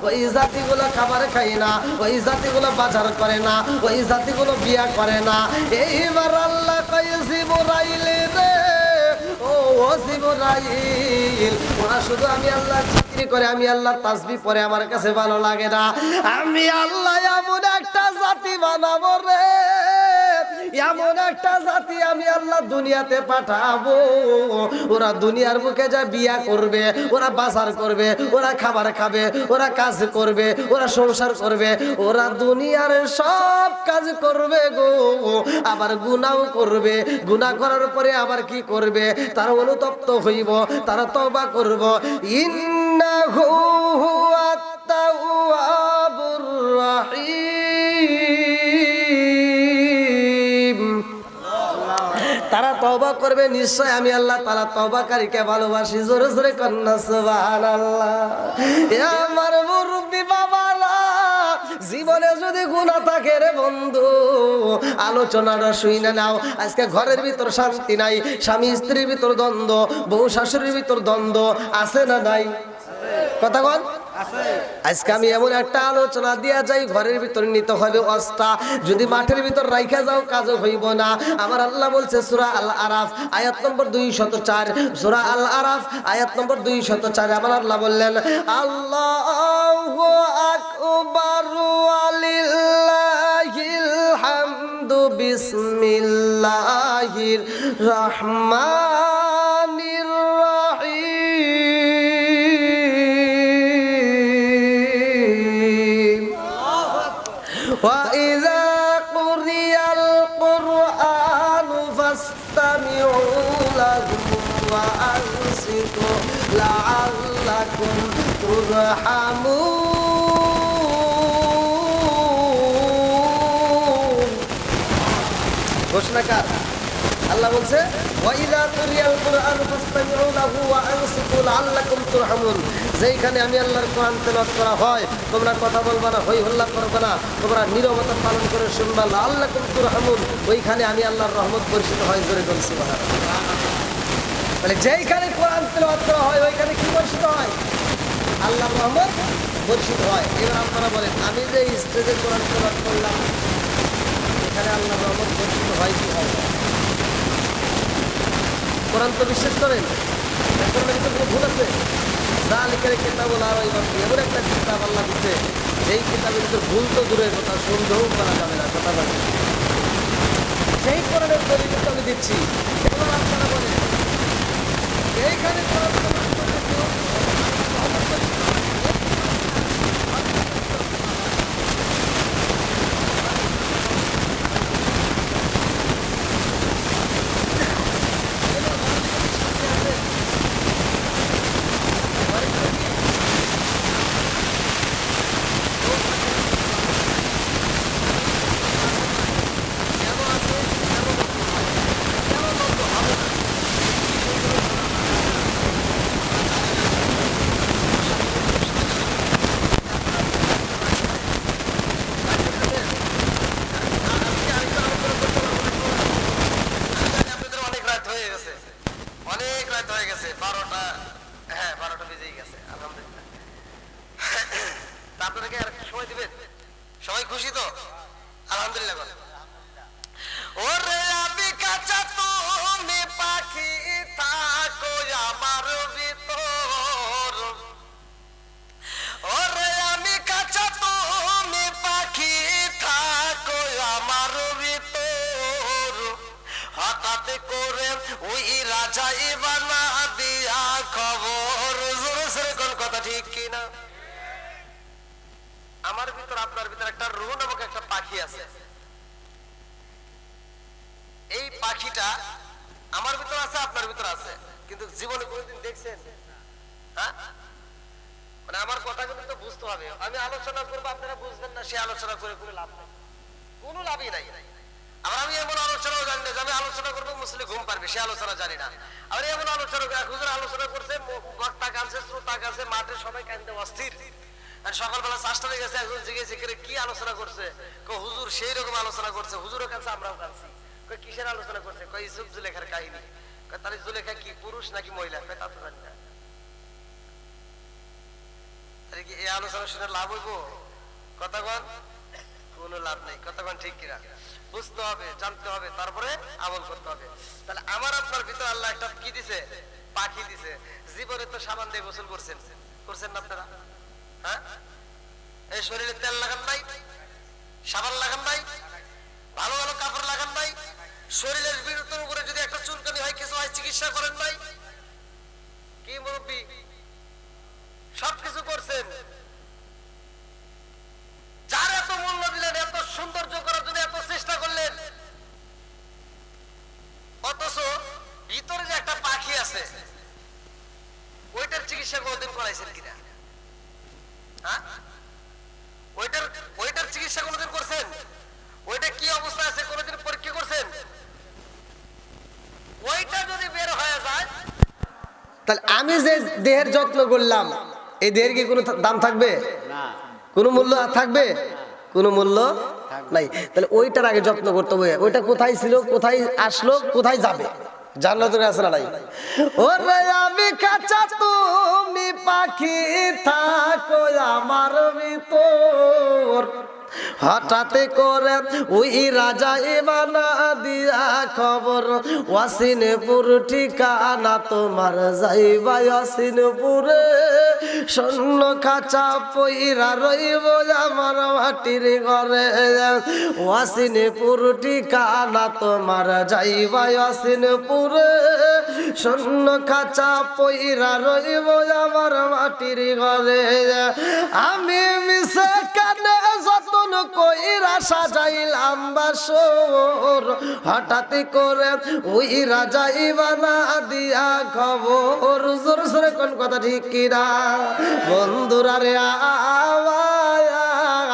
ওই জাতিগুলো খাবার খাই না, ওই জাতিগুলো বাজার করে না, ওই জাতিগুলো বিয়া করে না। এইবার আল্লাহ কয় জিবরাইল রে, ও জিবরাইল, ওরা শুধু আমি আল্লাহর জিকির করে, আমি আল্লাহর তাসবিহ পড়ে, আমার কাছে ভালো লাগে না। আমি আল্লাহ এমন একটা জাতি বানাবো রে, এমন একটা জাতি আমি আল্লাহ দুনিয়াতে পাঠাবো, ওরা দুনিয়ার বুকে যা বিয়া করবে, ওরা বাজার করবে, ওরা খাবার খাবে, ওরা কাজ করবে, ওরা সংসার করবে, ওরা দুনিয়ার সব কাজ করবে গো, আবার গুনাহও করবে। গুনাহ করার পরে আবার কি করবে? তারা অনুতপ্ত হইব, তারা তওবা করব। ইন্নাহু হুয়াত তাওয়াবুর রাহিম, তারা তওবা করবে নিশ্চয়, আমি আল্লাহ তাআলা তওবাকারীকে ভালোবাসি। জোরে জোরে কন্না সুবহানাল্লাহ। এ আমার মুরব্বি বাবারা, জীবনে যদি গুনাহ থাকে রে বন্ধু, আলোচনাটা শুইনা নাও। আজকে ঘরের ভিতর শান্তি নাই, স্বামী স্ত্রীর ভিতর দ্বন্দ্ব, বউ শাশুড়ির ভিতর দ্বন্দ্ব, আছে না নাই? কথা বল, আজকে আমি এমন একটা আলোচনা দিয়া যাই, ঘরের ভিতর নিতে হবে ওয়াজটা, যদি মাঠের ভিতর রাইখা যাও কাজও হইব না। আমার আল্লাহ বলছে সূরা আল আরাফ আয়াত নম্বর 204, সূরা আল আরাফ আয়াত নম্বর 204, আমার আল্লাহ বললেন আল্লাহু আকবার ওয়ালিল্লাহিল হামদু বিসমিল্লাহির রহমানির রহিম। وَإِذَا قُرِئَ الْقُرْآنُ فَاسْتَمِعُوا لَهُ وَأَنصِتُوا لَعَلَّكُمْ تُرْحَمُونَ। ঘোষণাকার আল্লাহ বলছে ওয়াইদা কুরিয়াল কুরআন ফাসতামিউ লাহু ওয়া আনসিতু লাআল্লাকুম তুরহামুন। যেইখানে আমি আল্লাহর কোরআন তেলাওয়াত করা হয় তোমরা কথা বলবা না, হই হল্লা করবে না, তোমরা নীরবতা পালন করে শুনবা, লাআল্লাকুম তুরহামুন, ওইখানে আমি আল্লাহর রহমত বর্ষিত হয়। জোরে বলুন সুবহানাল্লাহ। মানে যেইখানে কোরআন তেলাওয়াত করা হয় ওইখানে কি বর্ষিত হয়? আল্লাহর রহমত বর্ষিত হয়। এবার আপনারা বলেন আমি যে স্টেজে কোরআন তেলাওয়াত করলাম এখানে আল্লাহর রহমত বর্ষিত হয় কি হয়? কোরআন তো বিশ্বাস করেন, কোরআনের ভিতরে কোনো ভুল আছে? যালিকাল কিতাবুল লা রাইবা ফীহি, এমন একটা কিতাব আল্লাহ দিচ্ছে যেই কিতাবের ভিতরে ভুল তো দূরের কথা, সন্দেহ করা যাবে না। কথা বলেন, সেই কোরআনের দলিল তো আমি দিচ্ছি। এবার আপনারা বলেন এইখানে কোরআন তেলাওয়াত করলে কেউ রহমত বর্ষিত হয়? অনেক রাত হয়ে গেছে, 12টা, হ্যাঁ 12টা বেজেই গেছে। আলহামদুলিল্লাহ। তা আপনাদেরকে আর সময় দিবেন? সবাই খুশি তো? আলহামদুলিল্লাহ। ওরে আমি কাঁচা তুমি পাখি থাকো আমার ভিতর, ওরে আমি কাঁচা তুমি পাখি থাকো আমার ভিতর, হঠাৎ করে ওই রাজাই বানা দিয়া খবর। জোরে জোরে কোন কথা ঠিক কিনা? আমার ভিতর আপনার ভিতর একটা রুহ নামক একটা পাখি আছে। এই পাখিটা আমার ভিতর আছে, আপনার ভিতর আছে, কিন্তু জীবনে কোনোদিন দেখছেন? হ্যাঁ, মানে আমার কথাগুলো তো বুঝতে হবে। আমি আলোচনা করবো, আপনারা বুঝবেন না, সে আলোচনা করে কোনো লাভ নাই, কোনো লাভই নাই। আবার আমি এমন আলোচনাও জানি না যে আমি আলোচনা করবো মুসলিম ঘুম পারবে, সে আলোচনা জানি না। আমি এমন আলোচনা হুজুর আলোচনা করছে, বক্তা কানছে, শ্রোতা কানছে, মাঠে সবাই কান্দে অস্থির। আর সকালবেলা 4টা হয়ে গেছে, একজন জিজ্ঞেস করে কি আলোচনা করছে? হুজুর সেই রকম আলোচনা করছে, হুজুরও কানছে, আমরাও কানছি। কিসের আলোচনা করছে? ইউসুফ জুলেখার কাহিনী। তাহলে জুলেখা কি পুরুষ নাকি মহিলা? তা তো জানি না। এই আলোচনা শুনে লাভ হইব? কথা বল, কোনো লাভ নেই। কথা বল ঠিক কিনা? বুঝতে হবে, জানতে হবে, তারপরে আমল করতে হবে। তাহলে আমার আপনার ভিতরে আল্লাহ একটা কি দিছে? পাখি দিছে। জীবনে তো সাবান দিয়ে গোসল করছেন, করছেন না আপনারা? হ্যাঁ, এই শরীরে তেল লাগান নাই, সাবান লাগান নাই, ভালো ভালো কাপড় লাগান নাই, শরীরের বিরুদ্ধের উপরে যদি একটা চুলকানি হয়, কিছু হয়, চিকিৎসা করেন নাই? কি মুরব্বী, সবকিছু করছেন। যার এত মূল্য দিলেন, এত সৌন্দর্য করার জন্য এত চেষ্টা করলেন, অথচ ভিতরে যে একটা পাখি আছে ওইটার চিকিৎসা কোনদিন করাইছেন কিনা? হ্যাঁ, ওইটার চিকিৎসা কোনদিন করছেন? ওইটা কি অবস্থা আছে কোনদিন পরীক্ষা করছেন? ওইটা যদি বের হয়ে যায়, তাহলে আমি যে দেহের যত্ন করলাম এই দেহের কি কোনো দাম থাকবে? না। কোনো মূল্য থাকবে? কোনো মূল্য নাই। তাহলে ওইটার আগে যত্ন করতে হবে। ওইটা কোথায় ছিল, কোথায় আসলো, কোথায় যাবে? জান্নাতুল আছে না নাই? ওরে আমি কাঁচা তুমি পাখি থাকো আমার ভিতর, হঠাৎ করে ওই রাজা ইমানা দিয়া খবর ওয়াসিনপুর ঠিকানা তোমার, যাইবা ওয়াসিনপুরে স্বর্ণ খাঁচা পইরা রইব আমার মাটির ঘরে। ওয়াসিনপুর ঠিকানা তোমার, যাইবা ওয়াসিনপুরে স্বর্ণ খাঁচা পইরা রইব আমার মাটির ঘরে। আমি মিশে কানে যতন কইরা সাজাইলাম বাসর, হঠাৎ করে ওই রাজা ইমানা দিয়া খবর। জোর জোরে কোন কথা ঠিক কিনা বন্ধুরা রে?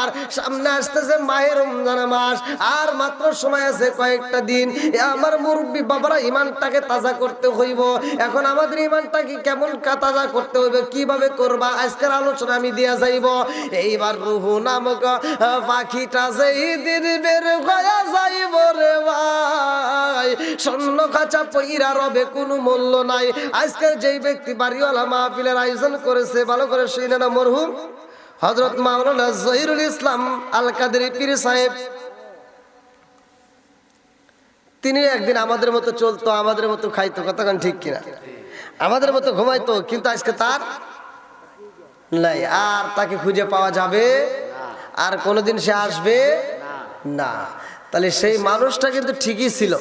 আর সামনে আসতেছে মাহে রমজান মাস, আর মাত্র সময় আছে কয়েকটা দিন। আমার মুরব্বী বাবারা ইমানটাকে তাজা করতে হইব। এখন আমাদের ইমানটাকে কেমন তাজা করতে হইবে, কিভাবে করবা, আজকের আলোচনা আমি দিয়া যাইব। এইবার রুহু নামক পাখিটা যেই দিন বের হয়ে যাইব রে ভাই, স্বর্ণ খাঁচা পইরা রবে কোনো মূল্য নাই। আজকের যেই ব্যক্তি বাড়িওয়ালা মাহফিলের আয়োজন করেছে, ভালো করে শুনে না, মরহুম হযরত মাওলানা জহিরুল ইসলাম আল কাদরি পীর সাহেব। তিনি একদিন আমাদের মতো চলতো, আমাদের মতো খাইতো, কতক্ষণ ঠিক কিনা, আমাদের মতো ঘুমাইতো, কিন্তু আজকে তার নাই, আর তাকে খুঁজে পাওয়া যাবে আর কোনোদিন সে আসবে না। তাহলে সেই মানুষটা কিন্তু ঠিকই ছিল,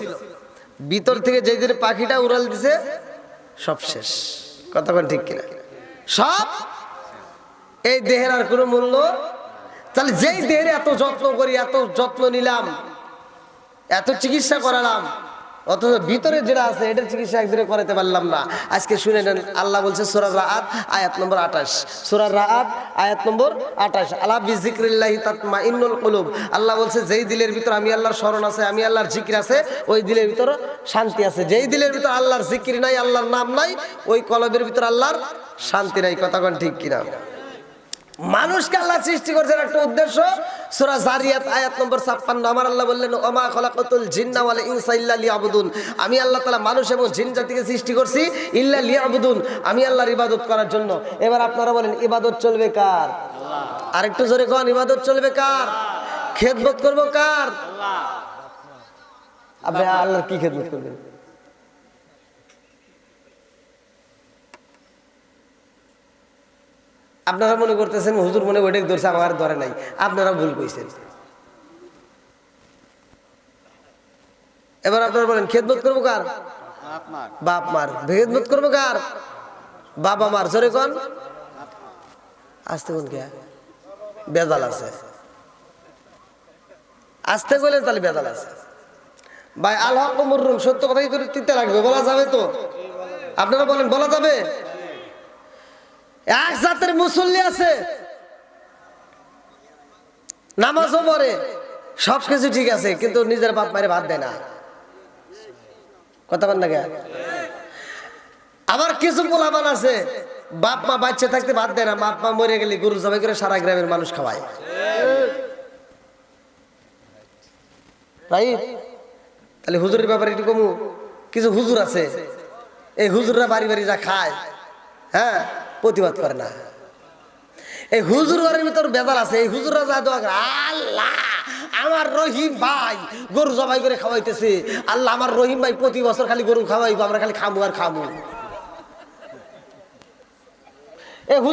ভিতর থেকে যেই দিন পাখিটা উড়াল দিছে সব শেষ, কতক্ষণ ঠিক কিনা, সব এই দেহের আর কোনো মূল্য। তাহলে যেই দেহের এত যত্ন করি, এত যত্ন নিলাম, এত চিকিৎসা করালাম, অথচ ভিতরে যেটা আছে এটার চিকিৎসা একদিনে করাতে পারলাম না। আজকে শুনে নেন, আল্লাহ বলছে সূরা রাআদ আয়াত নম্বর 28, সূরা রাআদ আয়াত নম্বর 28, আলা বিযিকরিল্লাহি তাতমাইন্নুল কুলুব। আল্লাহ বলছে যেই দিলের ভিতর আমি আল্লাহর স্মরণ আছে, আমি আল্লাহর জিকির আছে, ওই দিলের ভিতর শান্তি আছে। যেই দিলের ভিতর আল্লাহর জিকির নাই, আল্লাহর নাম নাই, ওই কলবের ভিতর আল্লাহর শান্তি নাই, কতক্ষণ ঠিক কিনা। মানুষকে আল্লাহ সৃষ্টি করেছেন একটা উদ্দেশ্য। সূরা জারিয়াত আয়াত নম্বর 56, আমার আল্লাহ বললেন ওমা খলাকাতুল জিন্না ওয়াল ইনসা ইল্লা লিয়াবুদুন, আমি আল্লাহ তাআলা মানুষ এবং জিন জাতিকে সৃষ্টি করছি ইল্লা লিয়াবুদুন, আমি আল্লাহর ইবাদত করার জন্য। এবার আপনারা বলেন ইবাদত চলবে কার? আল্লাহ। আরেকটু জোরে কোন, ইবাদত চলবে কার? খেদমত করব কার? আল্লাহ। আপনি আল্লাহর কি খেদমত করবেন? আপনারা মনে করতেছেন হুজুর মনে ওইটা ধরছে, আমার ধরে নাই, আপনারা ভুল কইছেন। এবার আপনারা বলেন খেদমত করবো কার? বাপ মার। খেদমত করবো কার? বাবা মার। জোরে কোন, আসতে কোন কে বেজাল আছে, আসতে গেলে তাহলে বেজাল আছে ভাই। আল হক মুররুম, সত্য কথাই করে তিতে লাগবে, বলা যাবে তো? আপনারা বলেন বলা যাবে? এক জাতের মুসল্লি আছে, নামাজও পড়ে, সবকিছু ঠিক আছে, কিন্তু নিজের বাপ মায়ের ভাত দেয় না, কথা বল না কে? আবার কিছু পোলাপান আছে বাপ মা বাচ্চা থাকতে ভাত দেয় না, বাপ মা মরে গেলে গরু জবাই করে সারা গ্রামের মানুষ খাওয়ায়, রাইট? তাহলে হুজুরের ব্যাপারে একটু কমু। কিছু হুজুর আছে, এই হুজুররা বাড়ি বাড়ি যা খায়, হ্যাঁ, প্রতিবাদ করে না। এই হুজুর ঘরের ভিতর বেজাল আছে, এই হুজুররা যা দোয়া করে, আল্লাহ আমার রহিম ভাই গরু জবাই করে খাওয়াইতেছে, আল্লাহ আমার রহিম ভাই প্রতি বছর খালি গরু খাওয়াইবো, আমরা খালি খামু আর খামু। এই হুজুর